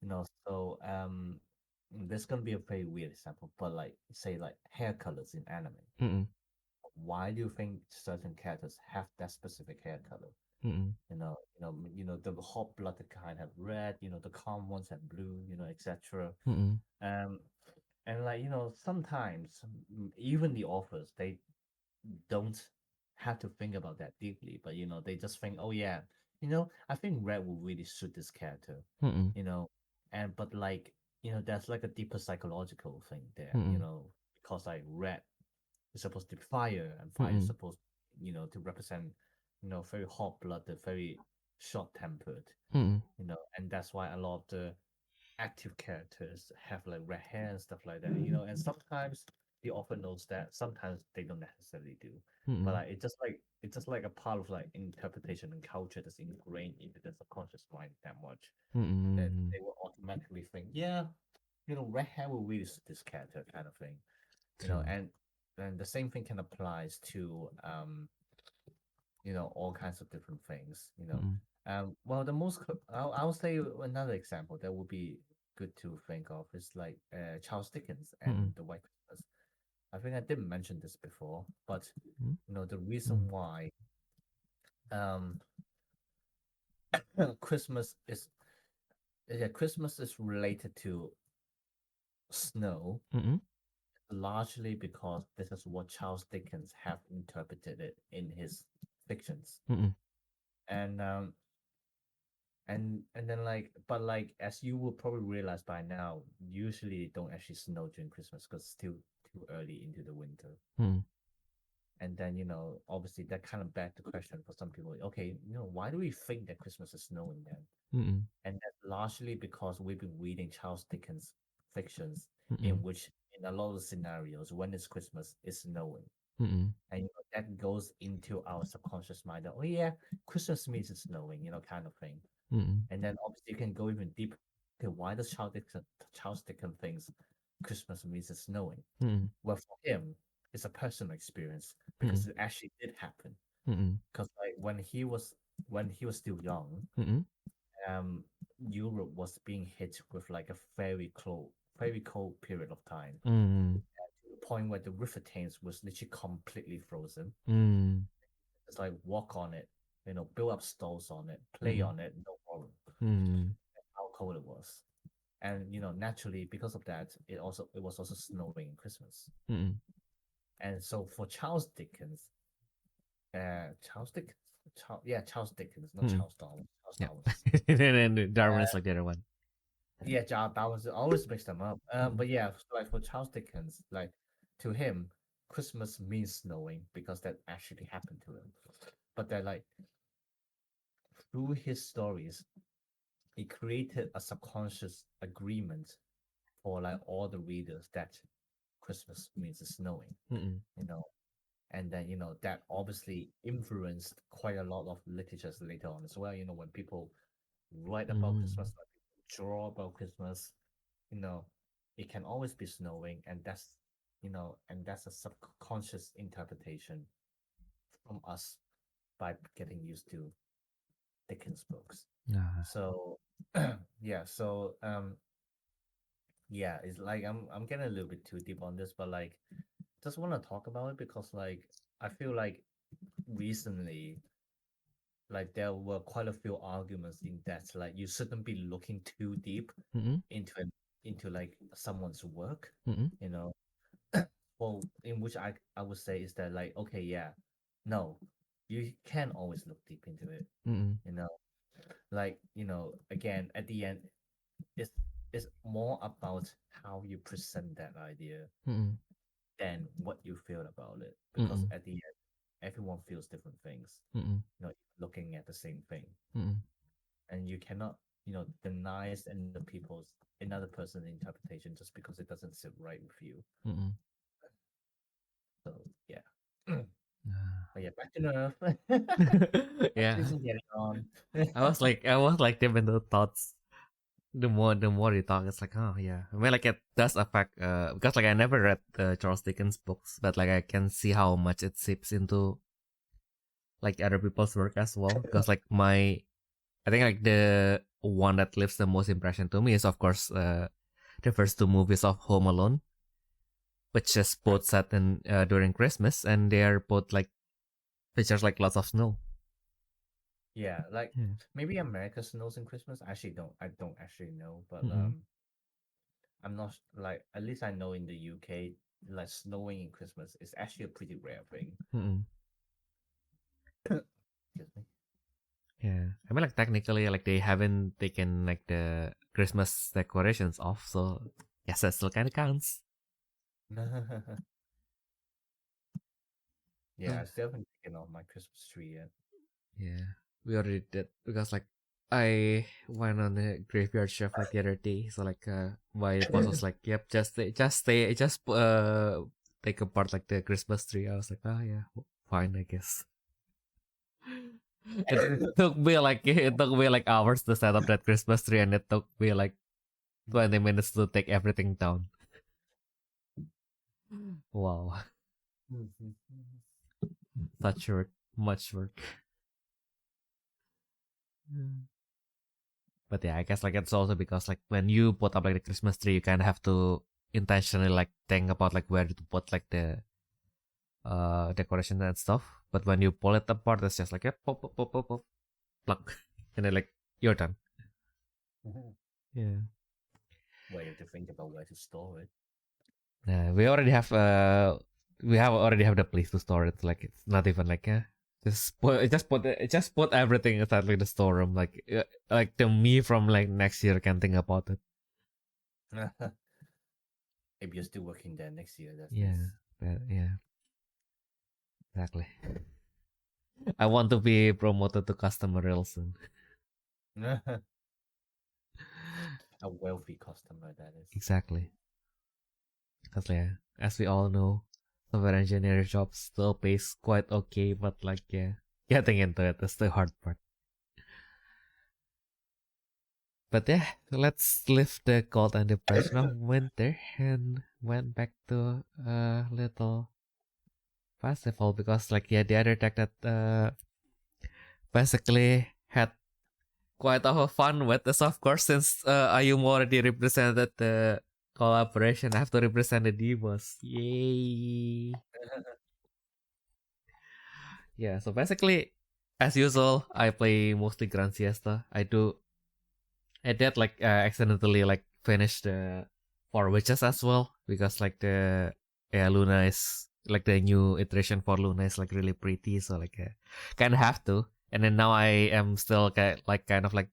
So this is gonna be a very weird example, but like say like hair colors in anime. Mm-mm. Why do you think certain characters have that specific hair color? Mm-mm. The hot-blooded kind have red, the calm ones have blue, etc. Mm-mm. um and like sometimes even the authors, they don't have to think about that deeply, but they just think, oh yeah, I think red will really suit this character, Mm-mm. you know, but like there's like a deeper psychological thing there, Mm-mm. because like red is supposed to be fire, and fire is Mm-mm. supposed, to represent, very hot-blooded, very short-tempered, Mm-mm. and that's why a lot of the active characters have like red hair and stuff like that, and sometimes the author knows that, sometimes they don't necessarily do, but Mm-mm. like it's just like a part of like interpretation and culture that's ingrained into the subconscious mind that much that Mm-mm. they will automatically think, yeah, red hair will really suit this character kind of thing, True. and the same thing can applies to all kinds of different things. Mm-mm. Well, the most I'll say another example that would be good to think of is like Charles Dickens Mm-mm. and the White Christmas. I think I didn't mention this before, but the reason Mm-mm. why um Christmas is Christmas is related to snow, Mm-mm. largely because this is what Charles Dickens have interpreted it in his fictions. Mm-mm. And and then like, but like, as you will probably realize by now, usually it don't actually snow during Christmas because it's still too early into the winter. Mm-mm. And then obviously that kind of begs the question for some people, okay, why do we think that Christmas is snowing then? Mm-mm. And that's largely because we've been reading Charles Dickens fictions, Mm-mm. in which in a lot of scenarios when it's Christmas, it's snowing. Mm-mm. And that goes into our subconscious mind that, oh yeah, Christmas means it's snowing, kind of thing. Mm-mm. And then obviously you can go even deeper okay, why does Charles Dickens thinks Christmas means it's snowing? Mm-mm. Well, for him, it's a personal experience Mm-mm. because it actually did happen. Mm-mm. Because like when he was still young, Mm-mm. um, Europe was being hit with like a very cold period of time, Mm-mm. to the point where the River Thames was literally completely frozen. Mm-mm. It's like walk on it, build up stalls on it, play Mm-mm. on it, no problem. Mm-mm. How cold it was. And naturally because of that, it was also snowing in Christmas. Mm-mm. And so for Charles Dickens, Charles Dickens, not Mm-mm. Charles Darwin. Charles Yeah. Darwin. And then Darwin is like the other one. Yeah, Darwin. I always mix them up. Mm-mm. But yeah, so, like for Charles Dickens, like to him, Christmas means snowing because that actually happened to him. But that like through his stories, he created a subconscious agreement for like all the readers that Christmas means it's snowing, Mm-mm. you know. And then that obviously influenced quite a lot of literatures later on as well. When people write about Mm-mm. Christmas, like people draw about Christmas, you know, it can always be snowing, and that's a subconscious interpretation from us by getting used to Dickens books. Ah. So yeah, yeah, it's like I'm getting a little bit too deep on this, but like just want to talk about it because like I feel like recently like there were quite a few arguments in that like you shouldn't be looking too deep Mm-mm. into like someone's work, Mm-mm. you know. Well, in which I would say is that like okay, yeah, no, you can always look deep into it, Mm-mm. you know. Like again at the end, it's it's more about how you present that idea Mm-mm. than what you feel about it, because Mm-mm. at the end everyone feels different things, Mm-mm. looking at the same thing, Mm-mm. and you cannot deny another person's interpretation just because it doesn't sit right with you. Mm-mm. So yeah. Ah. But yeah, back to Nerf. Yeah. Isn't getting on. I was like deep into thoughts. The more you talk, it's like, oh yeah. I mean, like it does affect. Because like I never read Charles Dickens books, but like I can see how much it seeps into like other people's work as well. Because like I think like the one that leaves the most impression to me is of course the first two movies of Home Alone, which is both set in during Christmas, and they are both like features like lots of snow. Yeah, like Yeah. maybe America snows in Christmas. I don't actually know, but Mm-mm. I'm not like at least I know in the UK, like snowing in Christmas is actually a pretty rare thing. Mm-mm. Excuse me. Yeah, I mean, like technically, like they haven't taken like the Christmas decorations off, so yes, that still kind of counts. Yeah, I still haven't taken off my Christmas tree yet. Yeah, we already did because like I went on a graveyard shift like the other day, so like my boss was like, "Yep, just take apart like the Christmas tree." I was like, "Oh yeah, fine, I guess." It took me like hours to set up that Christmas tree, and it took me like 20 minutes to take everything down. Wow, such work, much work. Mm. But yeah, I guess like it's also because like when you put up like the Christmas tree, you kind of have to intentionally like think about like where to put like the decoration and stuff. But when you pull it apart, it's just like yeah, pop, pop, pop, pop, pop, pluck, and then like you're done. Yeah. Well, you have to think about where to store it. Nah, we have already have the place to store it. Like it's not even like just put everything inside like the storeroom. Like the me from like next year can think about it. If you're still working there next year, that's Yeah, yeah, exactly. I want to be promoted to customer real soon. nice. A wealthy customer, that is. Exactly. Because yeah, as we all know, software engineer jobs still pays quite okay, but like yeah, getting into it is the hard part. But yeah, let's lift the cold and depression of winter and went back to a little festival because like yeah, the other deck that basically had quite a fun with this, of course, since Ayumu already represented the collaboration. I have to represent the Divas. Yay! Yeah, so basically, as usual, I play mostly Grand Siesta. I did like accidentally like finish the Four Witches as well because like the yeah Luna is like the new iteration for Luna is like really pretty, so like kind of have to. And then now I am still kind of like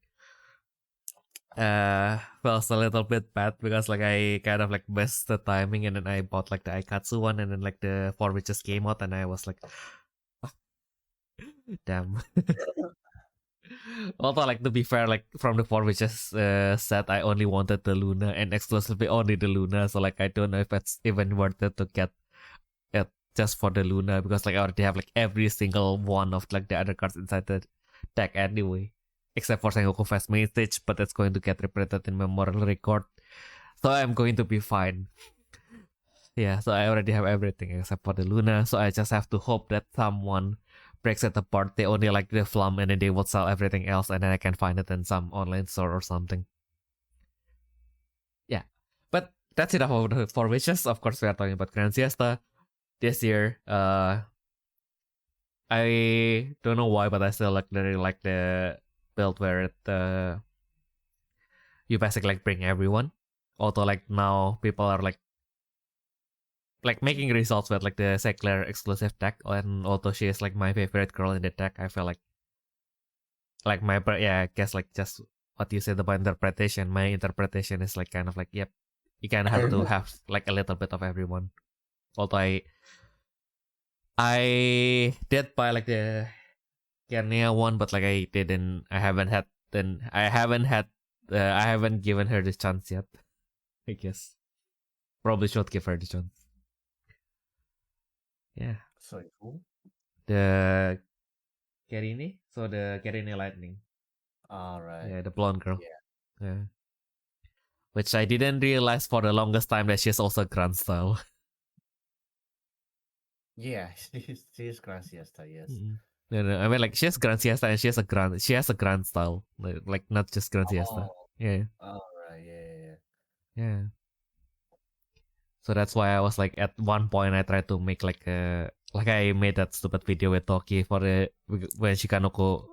feels a little bit bad because like I kind of like missed the timing and then I bought like the Aikatsu one and then like the Four Witches came out and I was like damn. Although like to be fair, like from the Four Witches set I only wanted the Luna and exclusively only the Luna, so like I don't know if it's even worth it to get it just for the Luna because like I already have like every single one of like the other cards inside the deck anyway. Except for Sengoku Fest main stage, but it's going to get reprinted in Memorial Record. So I'm going to be fine. Yeah, so I already have everything except for the Luna, so I just have to hope that someone breaks it apart. They only like the Flum and then they will sell everything else and then I can find it in some online store or something. Yeah. But that's enough of the Four Wishes. Of course, we are talking about Grand Siesta. This year, I don't know why, but I still like really like the build where it you basically like bring everyone. Although like now people are like making results with like the Secular exclusive deck, and although she is like my favorite girl in the deck, I feel like my I guess like just what you said about interpretation. My interpretation is like kind of like yep, you kind of have to have like a little bit of everyone. Although I did buy like the Kenya one, but like I haven't given her the chance yet. I guess probably should give her the chance. Yeah, Sorry, who? the Kerini, so the Kerini Lightning. Alright. Yeah, the blonde girl. Yeah. Yeah. Which I didn't realize for the longest time that she's also Grand style. Yeah, she's Grand Siesta, yes. Mm-mm. No, I mean like she has Grand Siesta and she has a Grand style, like not just Grand Siesta. Oh, Yeah, alright, yeah. yeah. So that's why I was like at one point I tried to make like I made that stupid video with Toki for the when Shikanoko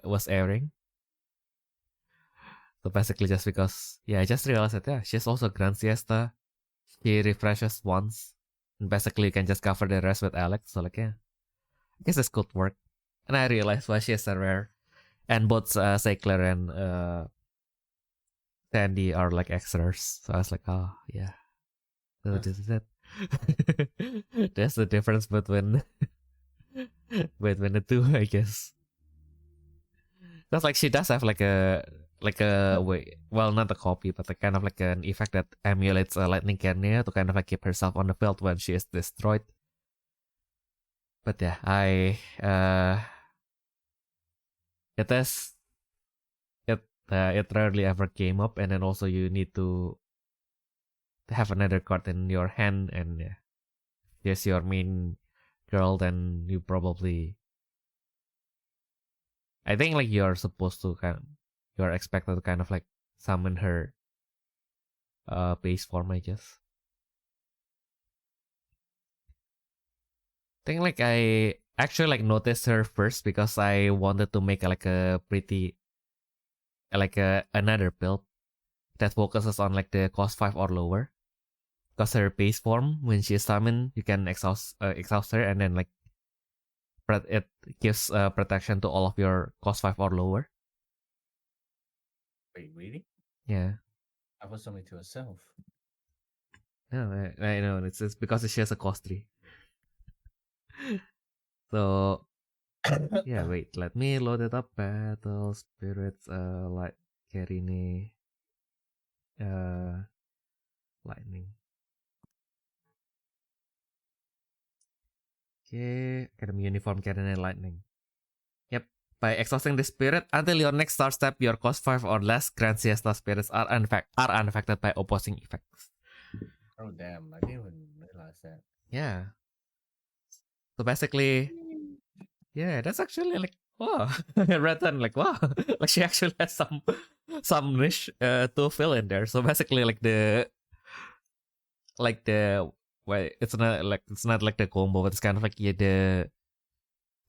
was airing. So basically just because I just realized that yeah, she's also Grand Siesta. She refreshes once. And basically you can just cover the rest with Alex. So like yeah. I guess this could work. And I realized why she is a rare. And both Sackler and Sandy are like extras. So I was like, oh yeah. So this is it. That's the difference between the two, I guess. That's like she does have like a way, well, not a copy, but like kind of like an effect that emulates a lightning Kenya to kind of like keep herself on the field when she is destroyed. But yeah, it is it rarely ever came up, and then also you need to have another card in your hand, and yeah, yes, your main girl, then you probably, I think like you're supposed to you're expected to kind of like summon her base form, I guess. I think like I actually like noticed her first because I wanted to make like a pretty like another build that focuses on like the cost 5 or lower. Because her base form, when she is summoned, you can exhaust her, and then like it gives protection to all of your cost 5 or lower. Wait, really? Yeah. I was something to herself. No, I know it's because she has a cost 3. So yeah, wait, let me load it up. Battle spirits, like Kerine, lightning. Okay, Academy uniform Kerine lightning. Yep, by exhausting the spirit until your next star step, your cost 5 or less Grand Siesta spirits are unaffected by opposing effects. Oh damn! I didn't even realize that. Yeah. So basically, yeah, that's actually like wow. I read that and like wow, like she actually has some niche to fill in there. So basically, like the well, it's not like the combo, but it's kind of like the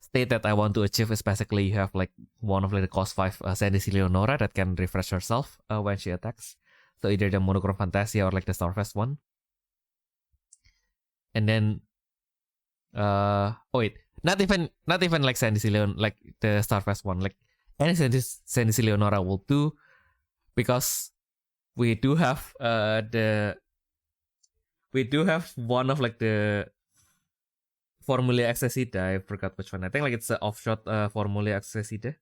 state that I want to achieve is basically you have like one of like the cost 5 Sandy Leonora that can refresh herself when she attacks. So either the Monochrome Fantasia or like the Starfest one. And then not even like Sandy Leon, like the Starfest one, like any Sandy Leonora will do, because we do have one of like the Formula Accessita. I forgot which one. I think like it's the offshot Formula Accessita,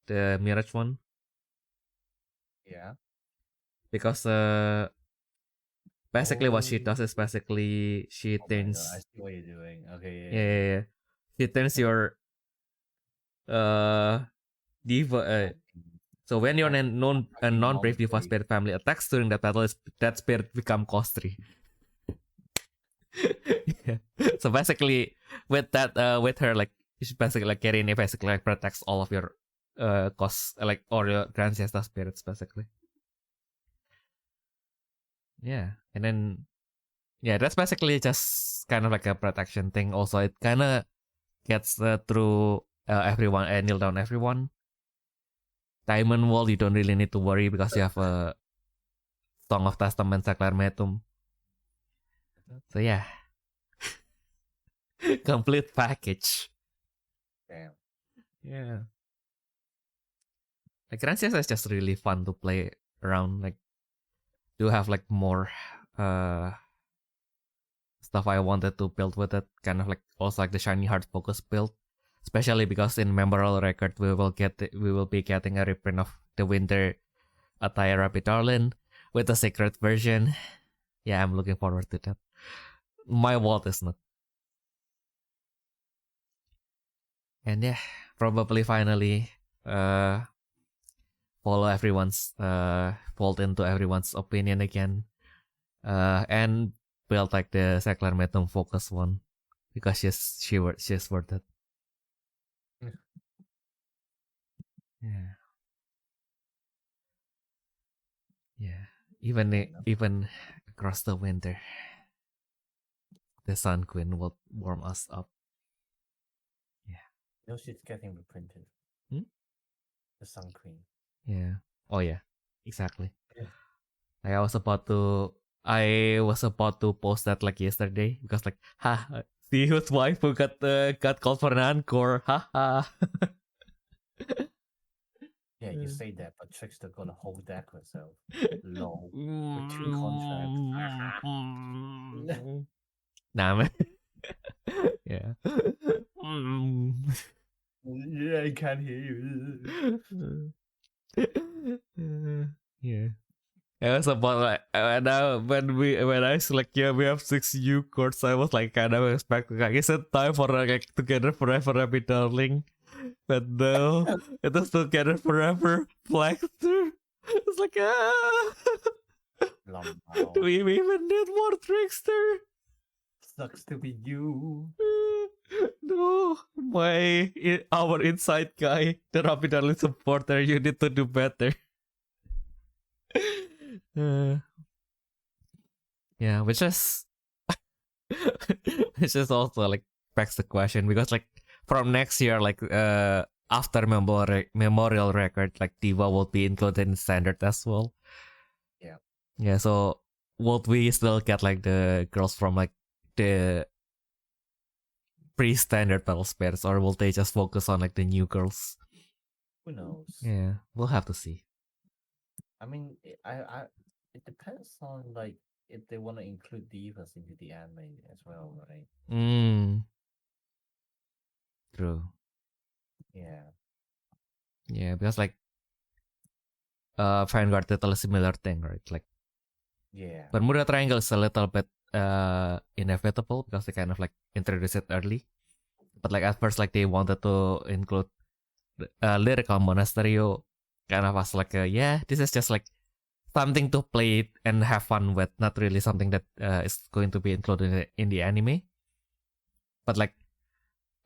the Mirage one. Yeah. Because basically what she does is basically she turns. I see what you're doing. Okay. Yeah. She turns your diva. So when your non-brave diva spirit family attacks during that battle, that spirit become cost 3. Yeah. So basically, with that, with her, like she's basically like carrying it, basically like protects all of your costs, like or your Grand Siesta spirits, basically. Yeah, and then yeah, that's basically just kind of like a protection thing. Also, it kind of gets through everyone and kneel down everyone. Diamond Wall, you don't really need to worry because you have a Song of Testament Sacramentum. So yeah. Complete package. Damn. Yeah. Like Grand Siesta is just really fun to play around. Like, do have like more stuff I wanted to build with it. Kind of like also like the Shiny Heart focus build. Especially because in Memorial Record we will be getting a reprint of the Winter Attire Rapid Darlin with a secret version. Yeah, I'm looking forward to that. My vault is not. And yeah, probably finally follow everyone's fold into everyone's opinion again. And build like the Sacramentum focus one. Because she's worth it. Yeah. Yeah. Even across the winter, the Sun Queen will warm us up. Yeah. No, she's getting reprinted. The Sun Queen. Yeah. Oh yeah. Exactly. Yeah. I was about to post that like yesterday because like, see whose wife who got called for an encore. Yeah, you say that, but Trickster got a whole deck herself. Lol. With 2 contracts. Nah, man. Yeah. Yeah, I can't hear you. Yeah. I was about like when I select we have 6 U chords, I was like kind of expecting like is it time for like Together Forever Happy Darling? But no, it was Together Forever Flexter. It's like do we even need more Trickster? Sucks to be you. No, our inside guy, the Happy Darling supporter, you need to do better. Yeah, which is also like begs the question because like from next year, like after Memorial Record, like Diva will be included in Standard as well. Yeah, so would we still get like the girls from like the pre-standard battle spirits, or will they just focus on like the new girls? Who knows? Yeah, we'll have to see. I mean, it depends on like if they want to include divas into the anime as well, right? True. Yeah. Yeah, because like Vanguard did a similar thing, right? Like yeah. Bermuda Triangle is a little bit inevitable because they kind of like introduced it early. But like at first like they wanted to include lyrical monasterio kind of as like this is just like something to play and have fun with, not really something that is going to be included in the anime. But like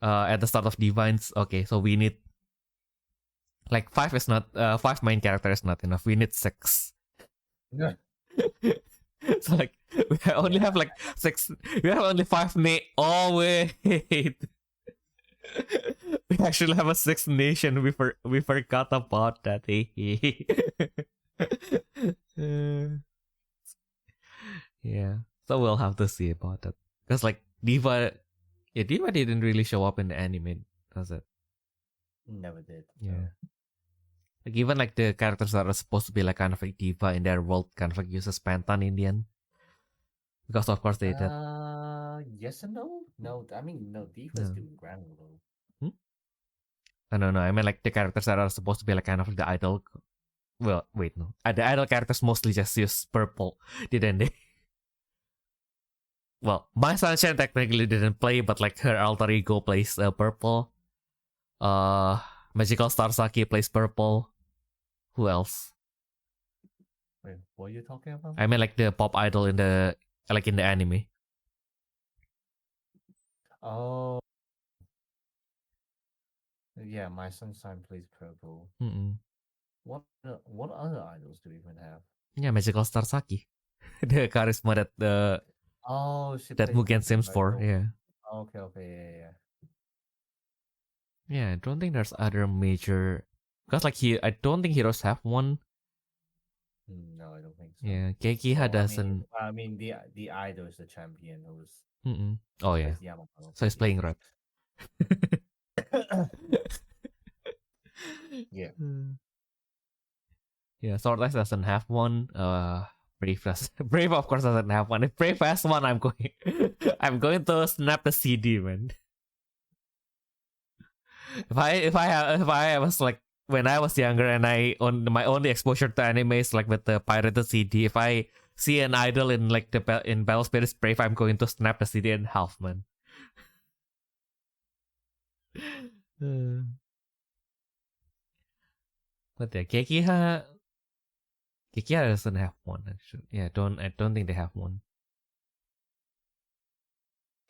at the start of Divines, okay, so we need like five main characters is not enough. We need 6. Yeah. So like we only have like 6. We have only 5 Oh wait. We actually have a 6th nation. We forgot about that. Yeah. So we'll have to see about that. Because like Diva didn't really show up in the anime, does it? Never did. Yeah. Like even like the characters that are supposed to be like kind of like Diva in their world kind of like uses Pantan in the end. Because of course they did. Yes and no. No, I mean no. Diva's No. doing grand though. I don't know. I mean like the characters that are supposed to be like kind of like the idol. Well, wait, no. The idol characters mostly just use purple, didn't they? Well, My Sunshine technically didn't play, but like her alter ego plays purple. Magical Star Saki plays purple. Who else? Wait, what are you talking about? I mean like the pop idol in the anime. Oh. Yeah, My Sunshine plays purple. Mm-mm. What other idols do we even have? Yeah, Magical Star Saki. The charisma that She that plays Mugen purple, seems right? for. Oh, Yeah. okay, yeah. Yeah, I don't think there's other major because like I don't think heroes have one. No, I don't think so. Yeah, Kekiha doesn't. I mean the idol is the champion who's Mm-mm. Oh yeah, Yamato. so he's playing red. Yeah. Yeah, Sword Ice doesn't have one. Brave of course doesn't have one. If Brave has one, I'm going to snap the CD, man. If I was like when I was younger and my only exposure to anime is like with the pirated CD. If I see an idol in like in Battle Spirit's Brave, I'm going to snap the CD in half, man. But yeah, Kekiha doesn't have one actually. Yeah, I don't think they have one.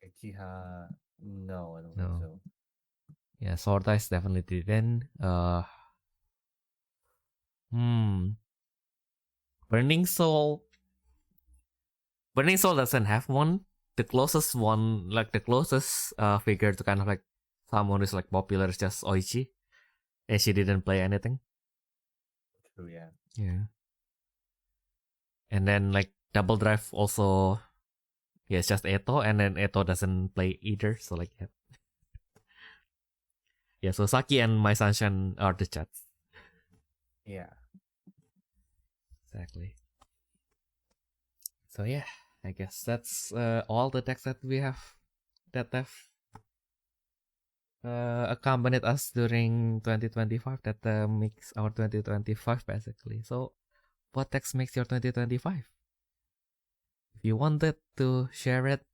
Kekiha, no, I don't No. think so. Yeah, Sword Ice definitely didn't. Burning Soul. Burning Soul doesn't have one. The closest one, like the closest figure to kind of like someone who's like popular is just Oichi, and she didn't play anything. True, yeah. Yeah. And then like Double Drive also, yeah, it's just Eto, and then Eto doesn't play either. So like yeah. Yeah, so Saki and My Sunshine are the chats. Yeah. Exactly. So yeah, I guess that's all the texts that we have that have accompanied us during 2025 that makes our 2025 basically. So what text makes your 2025? If you wanted to share it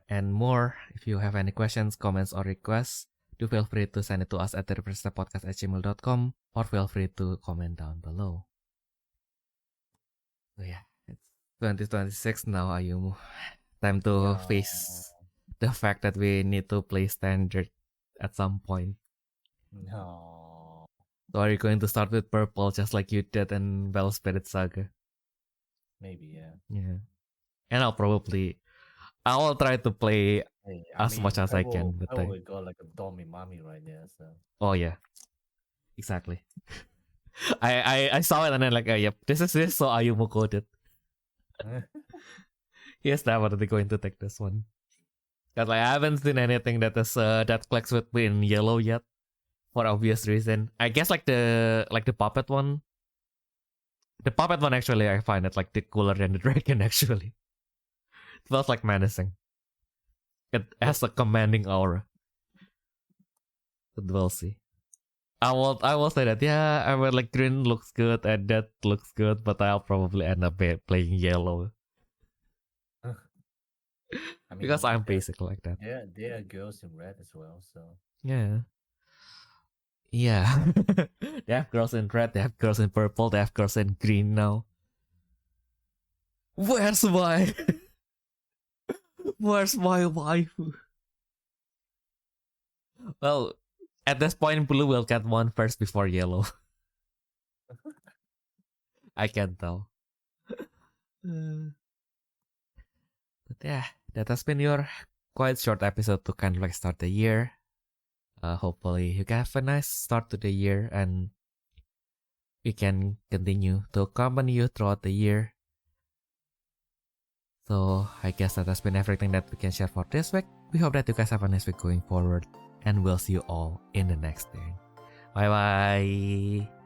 and more, if you have any questions, comments, or requests, do feel free to send it to us at therefreshsteppodcast@gmail.com or feel free to comment down below. So yeah, it's 2026 now, Ayumu. Time to face the fact that we need to play standard at some point. No. So are you going to start with purple just like you did in Battle Spirit Saga? Maybe, yeah. Yeah. And I will try to play as much as I can. But we got like a Domi Mami right there, so. Oh yeah. Exactly. I saw it and then like, yep, this is it, so Ayumu coded. Yes, definitely going to take this one. Cause like, I haven't seen anything that is that clicks with me in yellow yet, for obvious reason. I guess like the puppet one. The puppet one actually I find it like the cooler than the dragon actually. It feels like menacing. It has a commanding aura. But we'll see. I will say that yeah, I mean like green looks good and that looks good, but I'll probably end up playing yellow. I mean, because I'm basic like that. Yeah, there are girls in red as well, so yeah. Yeah. They have girls in red, they have girls in purple, they have girls in green now. Where's my Where's my waifu? Well, at this point blue will get one first before yellow. I can tell. But yeah, that has been your quite short episode to kind of like start the year. Hopefully you can have a nice start to the year and we can continue to accompany you throughout the year. So I guess that has been everything that we can share for this week. We hope that you guys have a nice week going forward and we'll see you all in the next thing. Bye bye.